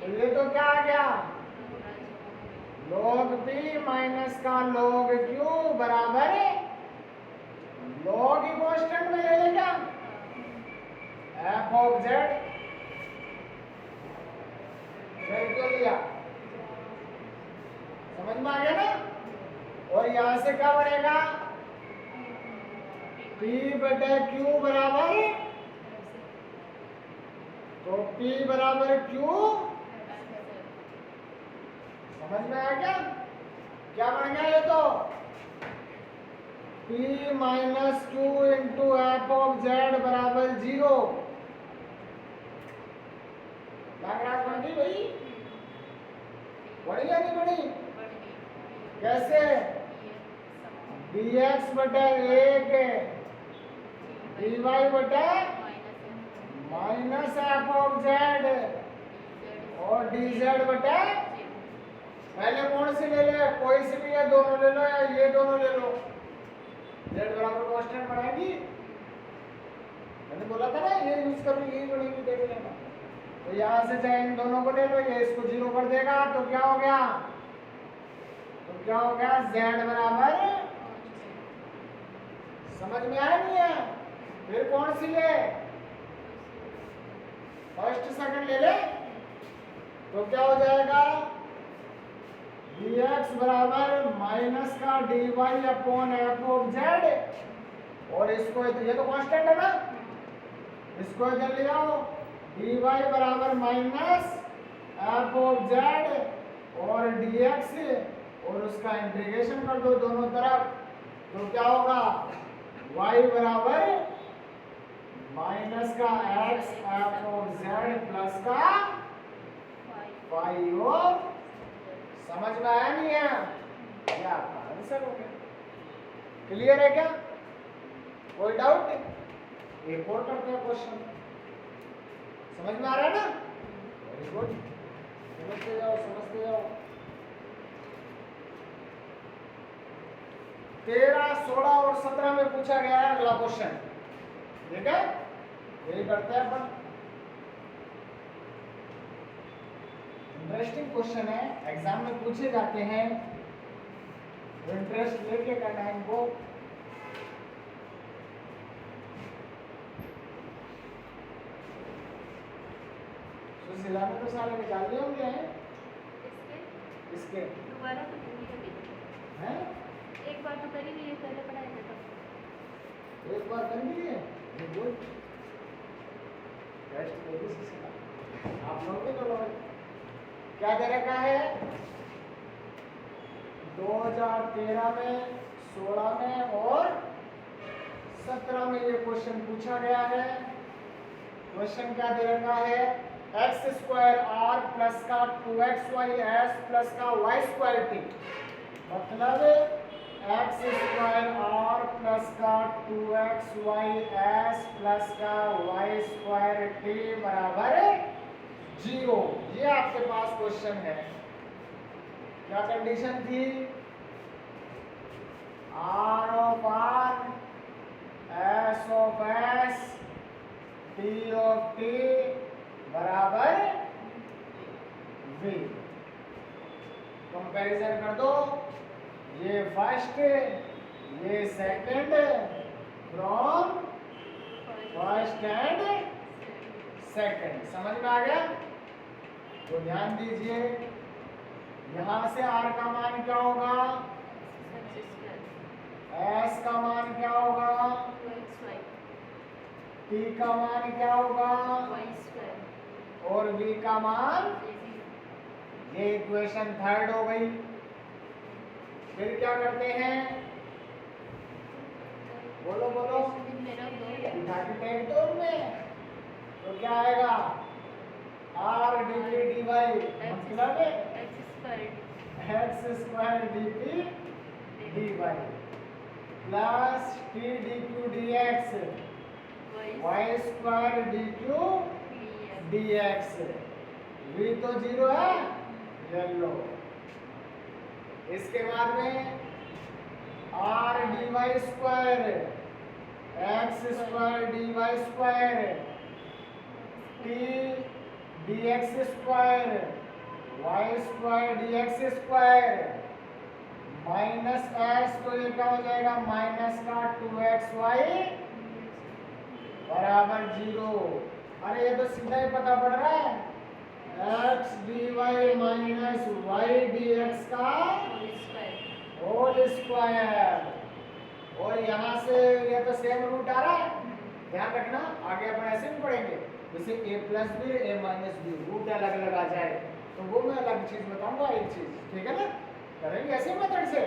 तो ये तो क्या आ गया? log p माइनस का log q बराबर log ही कांस्टेंट में ले लेगा f ऑफ z क्यों लिया? समझ में आ गया ना? और यहां से क्या बनेगा? p बटे q बराबर, तो p बराबर q, समझ में आया क्या? क्या बन गया ये? तो p minus Q into F of Z बराबर जीरो। लाग्रांज बन गई भाई? बड़ी या नहीं बड़ी? कैसे? dx बटे एक dy बटे माइनस एफ ऑफ जेड और dz बटे, पहले कौन सी ले ले? कोई सी भी, ये दोनों ले लो या ये दोनों ले लो, z बराबर कांस्टेंट बनाएगी। मैंने बोला था ना ये यूज करो, यही बनेगी, देख लेना। तो यहां से चाहे इन दोनों को ले लो, ये इसको जीरो कर देगा, तो क्या हो गया? तो क्या हो गया? z बराबर, समझ में आया नहीं है? फिर कौन सी ले? फर्स्ट सेकंड ले ले, तो क्या हो जाएगा? dx बराबर माइनस का dy upon F of Z, और इसको ये तो कांस्टेंट है ना, इसको इधर ले आओ, dy बराबर माइनस एफ ऑफ जेड और dx, और उसका इंटीग्रेशन कर दो दोनों तरफ, तो क्या होगा? y बराबर माइनस का x F of Z plus का फाई ऑफ, समझ में आया नहीं है? क्या आंसर हो गया? क्लियर है क्या? कोई डाउट? एक और करते हैं क्वेश्चन, समझ में आ रहा है ना? वेरी गुड, समझते जाओ समझते जाओ। 13, 16 और 17 में पूछा गया है अगला क्वेश्चन, ठीक है? यही करते हैं अपन। इंटरेस्टिंग क्वेश्चन है, एग्जाम में पूछे जाते हैं, इंटरेस्ट लेके करना है इनको। तो सिलाने तो सारे निकाल लिए होंगे हैं इसके इसके दोबारा तो नहीं अभी हैं एक बार तो कर ही लिए पहले पढ़ाए थे तब एक बार कर लिए गुड टेस्ट में भी सीखा आप लोग भी कर लो भाई क्या दे रखा है 2013 में 16 में और 17 में ये क्वेश्चन पूछा गया है क्वेश्चन क्या दे रखा है एक्स स्क्वायर आर प्लस का 2xy एस प्लस का वाई स्क्वायर टी मतलब एक्स स्क्वायर आर प्लस का 2xy एस प्लस का वाई स्क्वायर टी बराबर 0। ये आपके पास क्वेश्चन है क्या कंडीशन थी r of r s of s t of t बराबर v कंपैरिजन कर दो ये फर्स्ट ये second from first and second समझ में आ गया तो ध्यान दीजिए यहां से r का मान क्या होगा s का मान क्या होगा t का मान क्या होगा और v का मान ये इक्वेशन थर्ड हो गई फिर क्या करते हैं बोलो बोलो उठा के टेक दो में तो क्या आएगा r dt dy मतलब x square dt dy plus t dq dx y square dq dx v तो 0 है ये लो इसके बाद में r dy square x square dy square t dx square y square dx square minus s तो ये क्या हो जाएगा माइनस का 2xy बराबर 0। अरे ये तो सीधा ही पता पड़ रहा है x dy minus y dx का होल स्क्वायर और यहाँ से ये तो सेम रूट आ रहा है ध्यान रखना आगे अपन ऐसे भी पढ़ेंगे जैसे a plus b a minus b root अलग अलग आ जाए तो वो मैं अलग चीज बताऊंगा एक चीज ठीक है ना करेंगे ऐसे मेथड से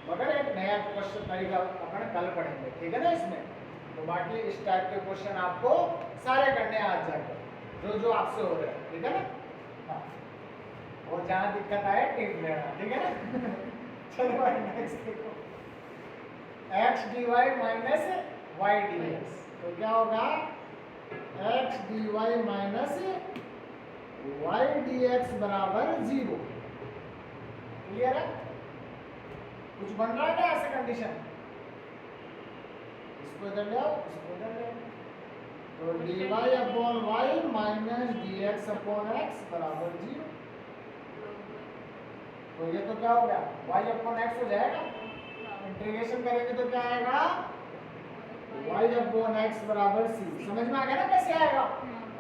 मगर एक नया क्वेश्चन तरीका अपन कल पढ़ेंगे ठीक है ना इसमें तो बाकी इस टाइप के क्वेश्चन आपको सारे करने आ जाएंगे जो आपसे हो रहे हैं ठीक है ना हाँ और जहाँ दिक्कत आए टिप लेना ठीक है ना चलो भाई नेक्स्ट देखो x dy minus y dx तो क्या होगा x dy minus y dx बराबर 0 क्लियर है कुछ बन रहा है क्या ऐसे कंडीशन इसको इधर ले आओ इसको इधर ले आओ तो dy upon y minus dx upon x बराबर 0 तो ये तो क्या हो गया y अपॉन x हो जाएगा इंटीग्रेशन करेंगे तो क्या आएगा y अपॉन x बराबर c समझ में आ गया ना कैसे आएगा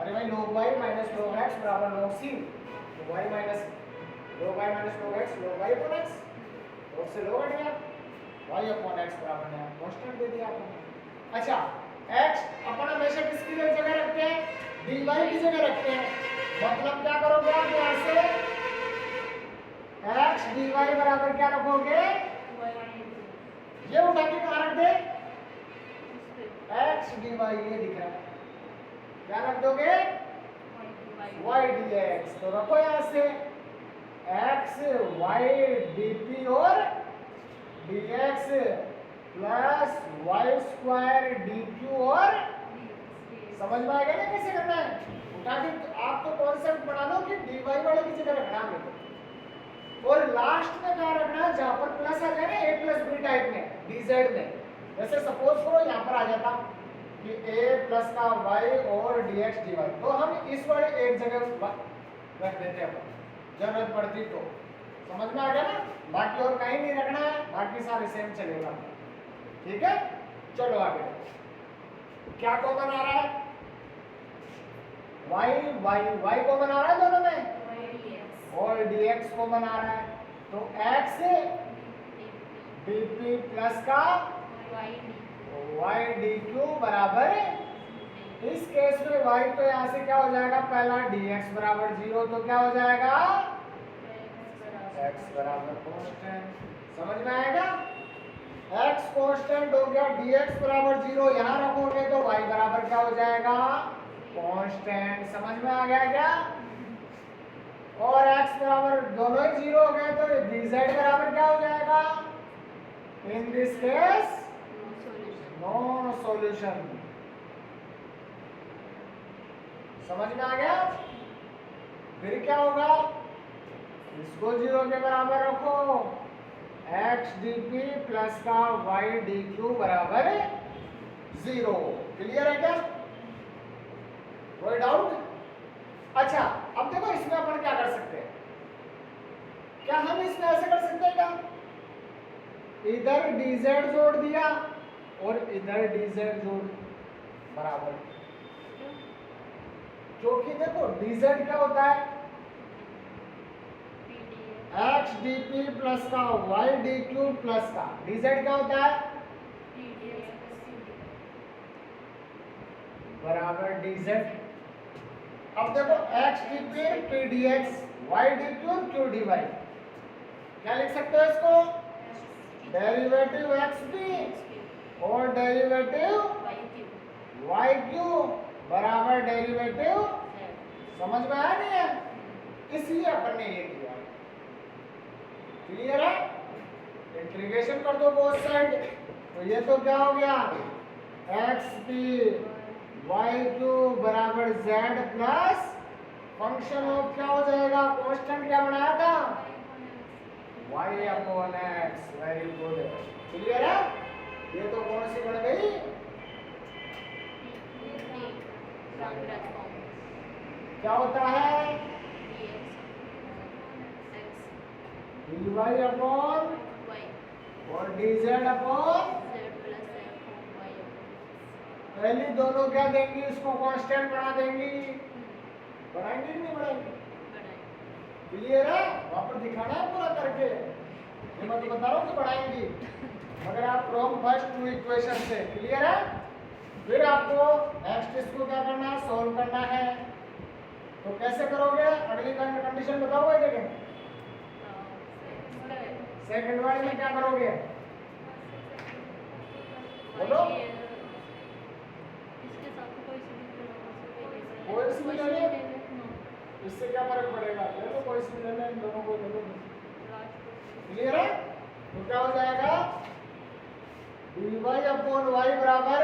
अरे भाई log y minus log x बराबर log c तो y minus log y minus log x log y upon x log से log हट गया y अपॉन x बराबर है कांस्टेंट दे दिया आपने अच्छा x अपन हमेशा किसकी जगह रखते हैं dy की जगह रखते हैं मतलब क्या करोगे आप यहां से x dy बराबर क्या रखोगे ये उठा के कहां रख दे x dy ये दिख रहा है क्या रख दोगे y dx तो रखो यहां से x y dp और dx plus y square dq और समझ में आ गया ना कैसे करना है उठा के आप तो कॉन्सेप्ट बना लो कि dy वाले की जगह रखना है और लास्ट में कहां रखना है जहां पर प्लस आ जाए ना a प्लस b टाइप में dz में जैसे सपोज करो यहां पर आ जाता कि a प्लस का y और dx dy तो हम इस वाले एक जगह रख देते हैं जरूरत पड़ती तो समझ में आ गया ना बाकी और कहीं नहीं रखना है बाकी सारे सेम चलेगा ठीक है चलो आगे क्या कॉमन आ रहा है y को बना रहा है दोनों में और dx को बना रहा है, तो x dp प्लस का y dq बराबर, इस केस में y तो यहाँ से क्या हो जाएगा, पहला dx बराबर 0, तो क्या हो जाएगा x बराबर कांस्टेंट। समझ में आएगा, x कांस्टेंट हो गया, dx बराबर 0 यहाँ रखोगे तो y बराबर क्या हो जाएगा कांस्टेंट। समझ में आ गया क्या, और x बराबर दोनों ही 0 हो गए तो dz बराबर क्या हो जाएगा, in this case no solution. समझ में आ गया, फिर क्या होगा, इसको 0 के बराबर रखो, x dp प्लस का y dq बराबर 0। क्लियर है क्या, कोई डाउट? अच्छा अब देखो इसमें अपन क्या कर सकते हैं, क्या हम इसमें ऐसे कर सकते हैं क्या, इधर dz जोड़ दिया और इधर dz जोड़ बराबर, क्योंकि देखो dz क्या होता है x dp प्लस का y dq प्लस का dz क्या होता है बराबर dz। अब देखो x dp p dx y dq q dy, क्या लिख सकते हो इसको, डेरिवेटिव x p और डेरिवेटिव y q बराबर डेरिवेटिव, समझ में आया नहीं है, इसलिए अपन ने ये किया। क्लियर है, इंटीग्रेशन कर दो बोथ साइड, तो ये तो क्या हो गया एक्स पी वाई क्यू बराबर जेड प्लस फंक्शन ऑफ क्या हो जाएगा, कांस्टेंट क्या बनाया था y upon x। Very good, clear है, ये तो कौन सी बन गई, क्या होता है dy अपॉन और dz अपॉन, पहली दोनों क्या देंगी, इसको कांस्टेंट बना देंगी, बनाएंगे कि नहीं बनाएंगे, क्लियर है, वहां पर दिखाना है पूरा करके, ये मैं तो बता रहा हूँ कि बढ़ाएंगी, मगर आप फ्रॉम फर्स्ट टू इक्वेशन से। क्लियर है, फिर आपको नेक्स्ट इसको क्या करना है, सॉल्व करना है, तो कैसे करोगे, अगली कंडीशन बताओगे, देखें सेकंड वाले में क्या करोगे, बोलो, कोई सी भी ले ले, इससे क्या फर्क पड़ेगा, ले लो कोई सी भी ले ले, इन दोनों को ले लो। क्लियर है, तो क्या हो जाएगा dy अपॉन y बराबर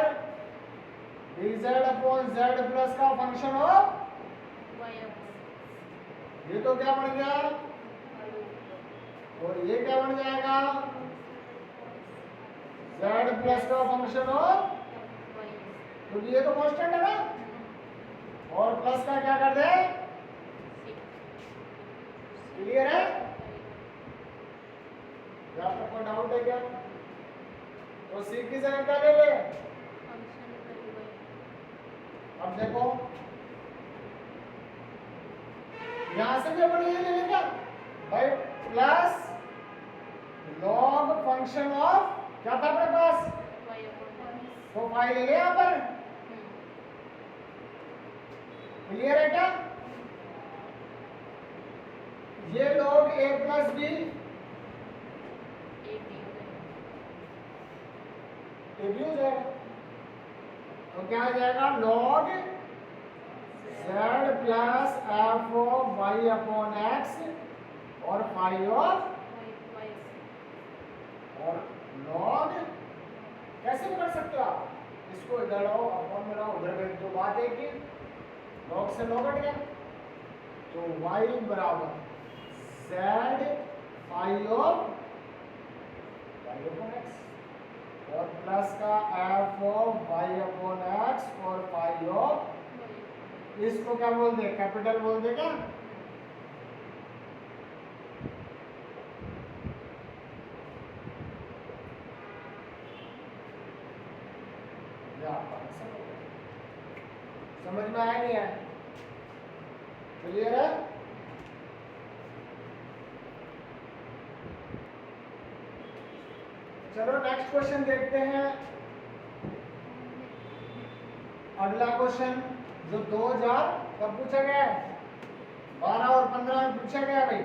dz अपॉन z प्लस का फंक्शन ऑफ, ये तो क्या बन गया, और ये क्या बन जाएगा z प्लस का फंक्शन ऑफ, क्योंकि ये तो कांस्टेंट है ना, और प्लस का क्या कर दे, क्लियर है, क्या आपको कोई डाउट है क्या, तो सी की जगह क्या ले ले, अब देखो यहां से भी अपन ये ले लेंगे भाई, प्लस लॉग फंक्शन ऑफ, क्या था अपने पास, तो फाइल ले ले यहां पर, क्लियर है क्या, ये लॉग a प्लस बी, ये भी हो जाएगा, तो क्या आ जाएगा log z plus f of y upon x और फाइव ऑफ, और लॉग कैसे भी कर सकते हो आप, इसको इधर लाओ अपॉन में लाओ, उधर गए तो बात है कि लॉग से लॉग हट गया, तो y बराबर z five of y upon x और प्लस का f of y upon x और फाइव ऑफ, इसको क्या बोलते हैं, कैपिटल बोलते क्या, समझ में आया नहीं है, क्लियर है? चलो नेक्स्ट क्वेश्चन देखते हैं। अगला क्वेश्चन जो 2000 कब पूछा गया है, 12 और 15 में पूछा गया भाई।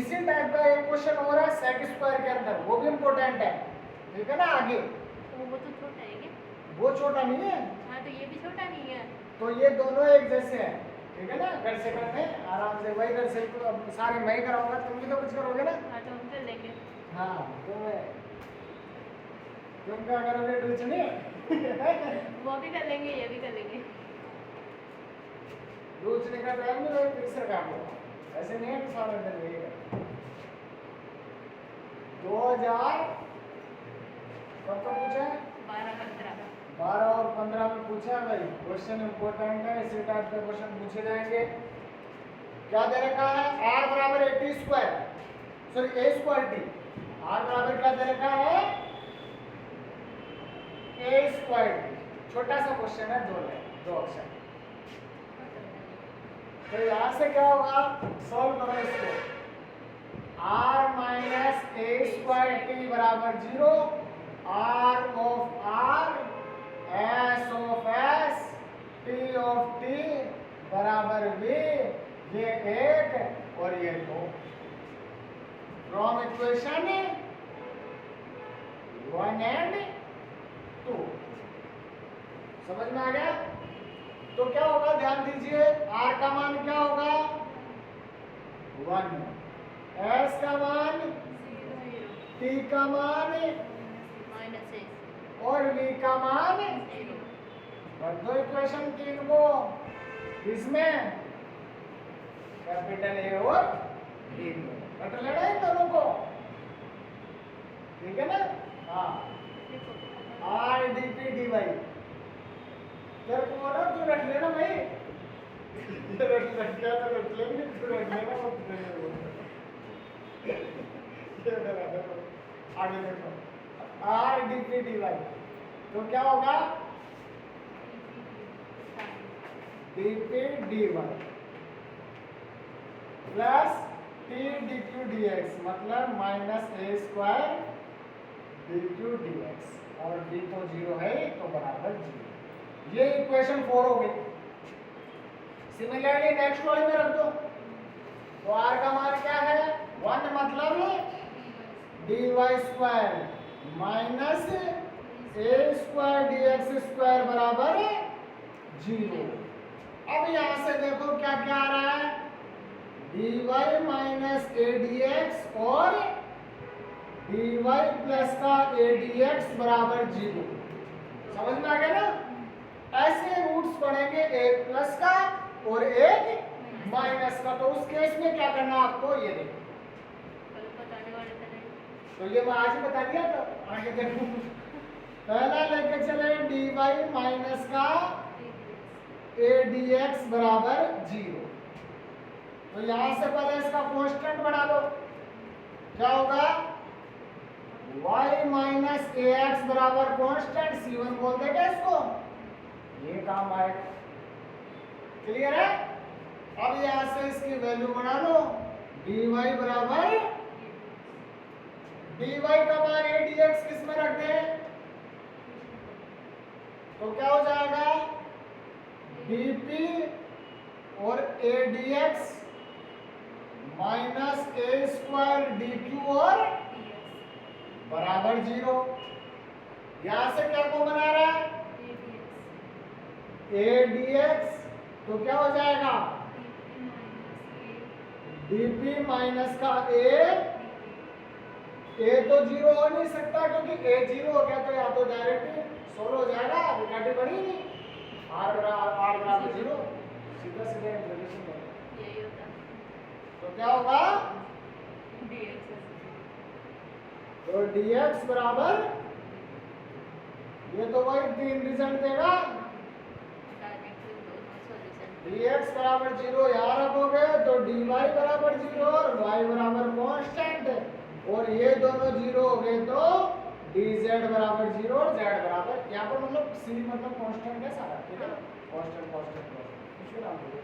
इसी टाइप का एक क्वेश्चन हो रहा है सेक स्क्वायर के अंदर, वो भी इम्पोर्टेंट है, ठीक है ना। आगे वो तो छोटा है क्या? वो छोटा नहीं है, हाँ तो ये भी छोटा नहीं है। तो ये दोनों एक जैसे हैं, ठीक है ना। घर से करते हैं आराम से, वही घर से सारे मैं ही कराऊंगा, तुम भी तो कुछ करोगे ना। हाँ तो हम कर लेंगे। हाँ तुम क्या करोगे, कुछ नहीं। वो भी कर लेंगे, ये भी कर लेंगे। दूसरे का टाइम में वही फिक्सर काम होगा, ऐसे नहीं है कि सारा दिन रहेगा। 2000 कब कब पूछा है, 12 और 15 में पूछा है भाई। क्वेश्चन इंपॉर्टेंट है, इसी टाइप के क्वेश्चन पूछे जाएंगे। क्या दे रखा है, r बराबर 80 square, sorry a square t। r बराबर क्या दे रखा है, a स्क्वायर t। छोटा सा क्वेश्चन है, दो अक्षर। तो यहां से क्या होगा, सॉल्व करो इसको। r minus a square t बराबर 0, r of r, s of s, t of t बराबर v, ये 1 और ये 2। From equation 1 and 2। समझ में आ गया? तो क्या होगा, ध्यान दीजिए, r का मान क्या होगा 1, s का मान, t का मान और v का मान। और दो इक्वेशन तीन को इसमें कैपिटल A और B में कट लेना इन दोनों को, ठीक है ना। हाँ r dp dy तेरे को बोला तू रख लेना भाई, रख क्या तो रख लेंगे, तू रख लेना आगे देखो, r dp dy तो क्या होगा, dp dy plus t dq dx, मतलब minus a square dq dx, और d तो 0 है तो बराबर 0। ये इक्वेशन 4 हो गई। सिमिलरली नेक्स्ट वाले में रख दो, तो r का मान क्या है 1, मतलब dy square minus a square dx square बराबर 0। अब यहां से देखो क्या क्या आ रहा है, dy माइनस a dx और dy प्लस का a dx बराबर 0। समझ में आ गया ना। ऐसे रूट्स पढ़ेंगे, एक प्लस का और एक माइनस का। तो उस केस में क्या करना आपको, ये देखो, तो ये मैं आज ही बता दिया, तो आगे देखो। पहला लेके चले dy माइनस का a dx बराबर 0। तो यहां से पहले इसका कांस्टेंट बना लो, क्या होगा y माइनस ax बराबर कांस्टेंट, c1 बोल देगा इसको, ये काम आएगा। क्लियर है? अब यहां से इसकी वैल्यू बना लो, dy बराबर, dy का मान a dx किस में रख दें, तो क्या हो जाएगा dp और a dx minus a square dq और बराबर 0। यहां से क्या को बना रहा है a dx, तो क्या हो जाएगा dp माइनस का a तो 0 हो नहीं सकता, क्योंकि a 0 हो गया तो या तो डायरेक्ट सोल्व हो जाएगा, रिकॉर्ड बनी नहीं, r बराबर 0, सीधा सीधा इंटीग्रेशन करो, तो क्या होगा तो dx बराबर, ये तो वही 3 रिजल्ट देगा, dx बराबर 0 यहाँ रखोगे तो dy बराबर 0 और y बराबर कांस्टेंट, और ये दोनों 0 हो गए तो dz बराबर 0 और z बराबर, यहाँ पर मतलब c मतलब कांस्टेंट है सारा, ठीक है ना, कांस्टेंट कांस्टेंट कुछ भी नाम दो।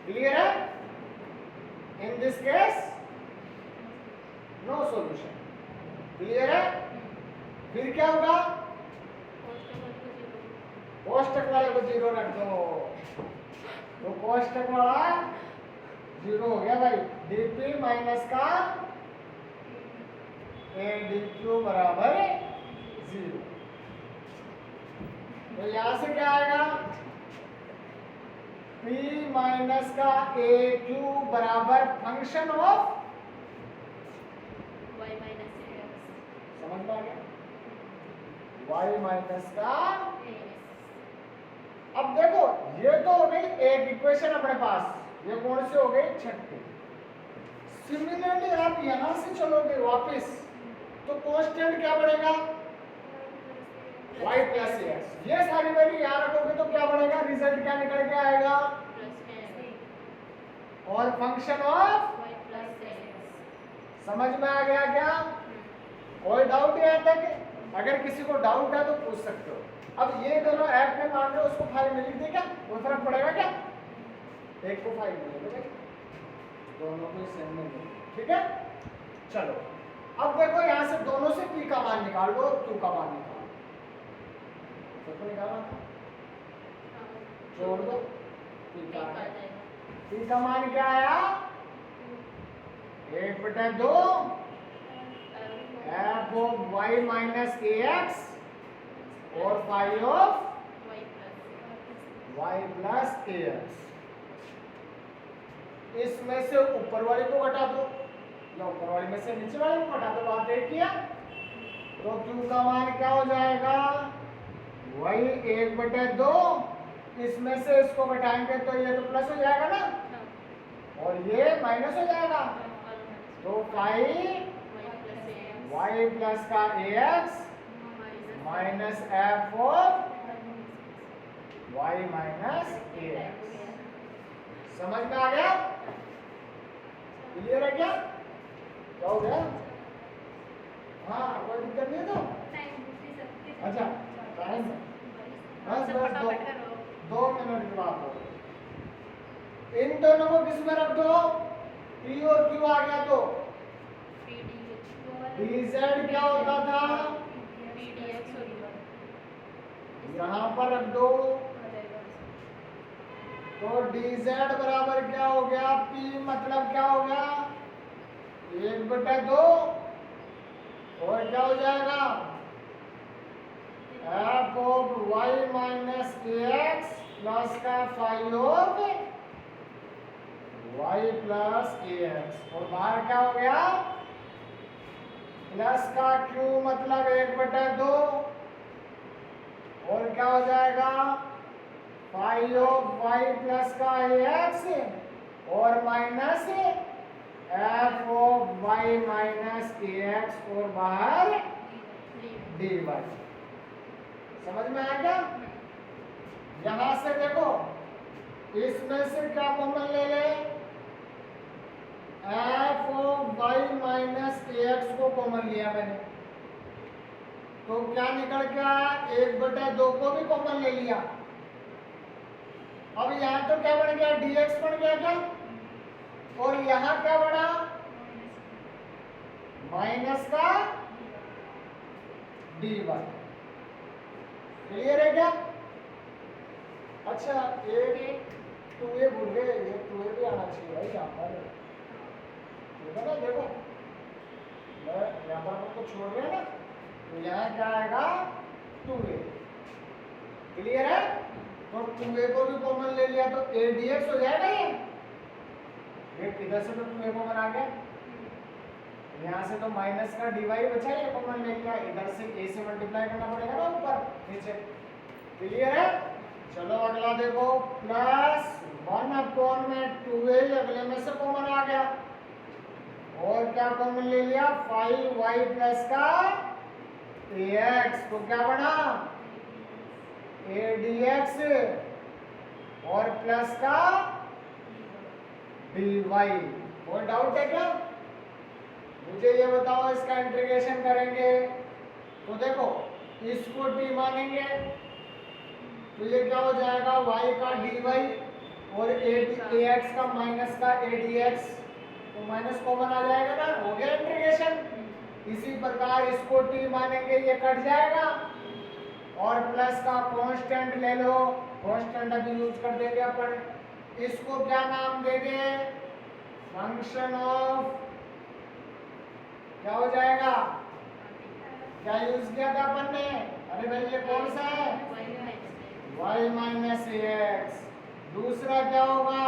क्लियर है? In this case no solution. Clear है? फिर क्या होगा? कोष्टक वाले को जीरो रख दो, तो कोष्टक वाला जीरो हो गया भाई। dp माइनस का a dq बराबर जीरो। तो यहां से क्या आएगा? p माइनस का aq बराबर function of y minus x। समझ में आ गया? y माइनस का। अब देखो ये तो हो गई एक इक्वेशन अपने पास, ये कौन सी हो गई? छठी। सिमिलरली आप यहां से चलोगे वापस तो कांस्टेंट क्या बढ़ेगा? y plus x. ये सारी वैल्यू यहाँ रखोगे तो क्या बढ़ेगा? रिजल्ट क्या निकल के आएगा? और function of. y plus x। समझ में आ गया क्या? कोई डाउट यहाँ तक? अगर किसी को डाउट है तो पूछ सकते हो। अब ये दोनों ऐप में मान लो उसको फाइल में लिख दे, क्या कोई फर्क पड़ेगा क्या? एक को फाइल में लिख दे, दोनों को सेम में लिख, ठीक है? चलो अब देखो यहाँ से दोनों से p का मान निकाल लो और q का मान निकाल लो। सबको निकालना था, जोड़ दो, p का मान क्या आया? 1/2 f of y minus ax और phi of y plus ax। इसमें से ऊपर वाले को घटा दो या ऊपर वाले में से नीचे वाले को घटा दो, बात एक किया। तो q का मान क्या हो जाएगा? y 1/2, इसमें से इसको घटाएंगे तो ये तो प्लस हो जाएगा ना, और ये माइनस हो जाएगा। तो फाई y प्लस का ax minus f of y minus ax। समझ में आ गया? क्लियर है क्या? क्या हो गया? हाँ कोई दिक्कत नहीं है तो? अच्छा टाइम बस 2 मिनट की बात हो। इन दोनों को किस में रख दो? p और q आ गया तो dz क्या होता था? यहाँ पर रख दो, तो dz बराबर क्या हो गया? p मतलब क्या हो गया? 1/2, और क्या हो जाएगा? f of y minus ax plus का phi of y plus ax, और बाहर क्या हो गया? प्लस का q मतलब 1/2, और क्या हो जाएगा? फाई ऑफ y प्लस का ax और minus f of y minus ax, और बाहर dy। समझ में आया क्या? यहां से देखो इसमें से क्या कॉमन ले ले? f of y minus ax को कॉमन लिया मैंने, तो क्या निकल के आया? 1/2 को भी कॉमन ले लिया। अब यहाँ तो क्या बन गया? dx बन गया क्या? और यहाँ क्या बना? माइनस का dy। क्लियर है क्या? अच्छा एक 2a भूल गए, ये 2a भी आना चाहिए भाई यहाँ पर, देखो ना, देखो मैं यहाँ पर आपको छोड़ रहे हैं ना, तो यहाँ क्या आएगा? 2a। क्लियर है? तो 2a को भी कॉमन ले लिया तो a dx हो जाएगा। ये इधर से तो 2a कॉमन आ गया, यहाँ से तो माइनस का dy बचा, ये कॉमन ले लिया, इधर से a से मल्टीप्लाई करना पड़ेगा ना ऊपर नीचे। क्लियर है? चलो अगला देखो, प्लस 1/2a, अगले में से कॉमन आ गया, और क्या कॉमन ले लिया? फाई y प्लस का ax, तो क्या बना? a dx और प्लस का dy। कोई डाउट है क्या? मुझे ये बताओ, इसका इंटीग्रेशन करेंगे तो देखो इसको t मानेंगे तो ये क्या हो जाएगा? y का dy और ए एक्स का माइनस का ए डी एक्स, तो माइनस कॉमन आ जाएगा ना, हो गया इंटीग्रेशन। इसी प्रकार इसको टी मानेंगे, ये कट जाएगा, और प्लस का कांस्टेंट ले लो, कांस्टेंट अभी यूज कर देंगे अपन। इसको क्या नाम देंगे, फंक्शन ऑफ, क्या हो जाएगा, क्या यूज किया था अपन ने, अरे भाई ये कौन सा है, y माइनस एक्स। दूसरा क्या होगा,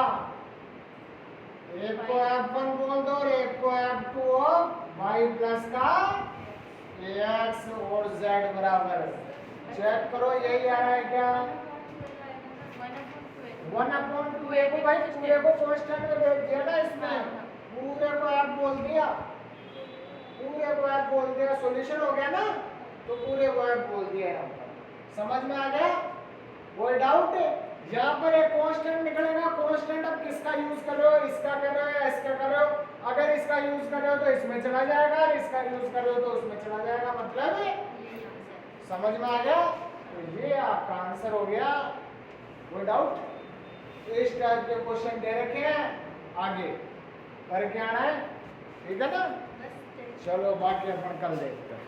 एक को f1 बोल दो और एक को f2 ऑफ y प्लस का x और z बराबर, चेक करो यही आ रहा है क्या, 1/2 ए को भाई पूरे को कांस्टेंट में भेज दिया ना, इसमें पूरे को f बोल दिया, पूरे को f बोल दिया, सॉल्यूशन हो गया ना, तो पूरे को f बोल दिया यहाँ पर। समझ में आ गया, कोई डाउट है? यहाँ पर एक कांस्टेंट निकलेगा, कांस्टेंट अब किसका यूज कर रहे हो, इसका कर रहे हो या इसका कर रहे हो, अगर इसका यूज कर रहे हो तो इसमें चला जाएगा, इसका यूज कर रहे हो तो उसमें चला जाएगा, मतलब है समझ में आ गया, तो ये आपका आंसर हो गया। कोई डाउट? तो इस टाइप के क्वेश्चन दे रखे हैं, आगे करके आना है, ठीक है ना, चलो बाकी अपन कल देखते हैं।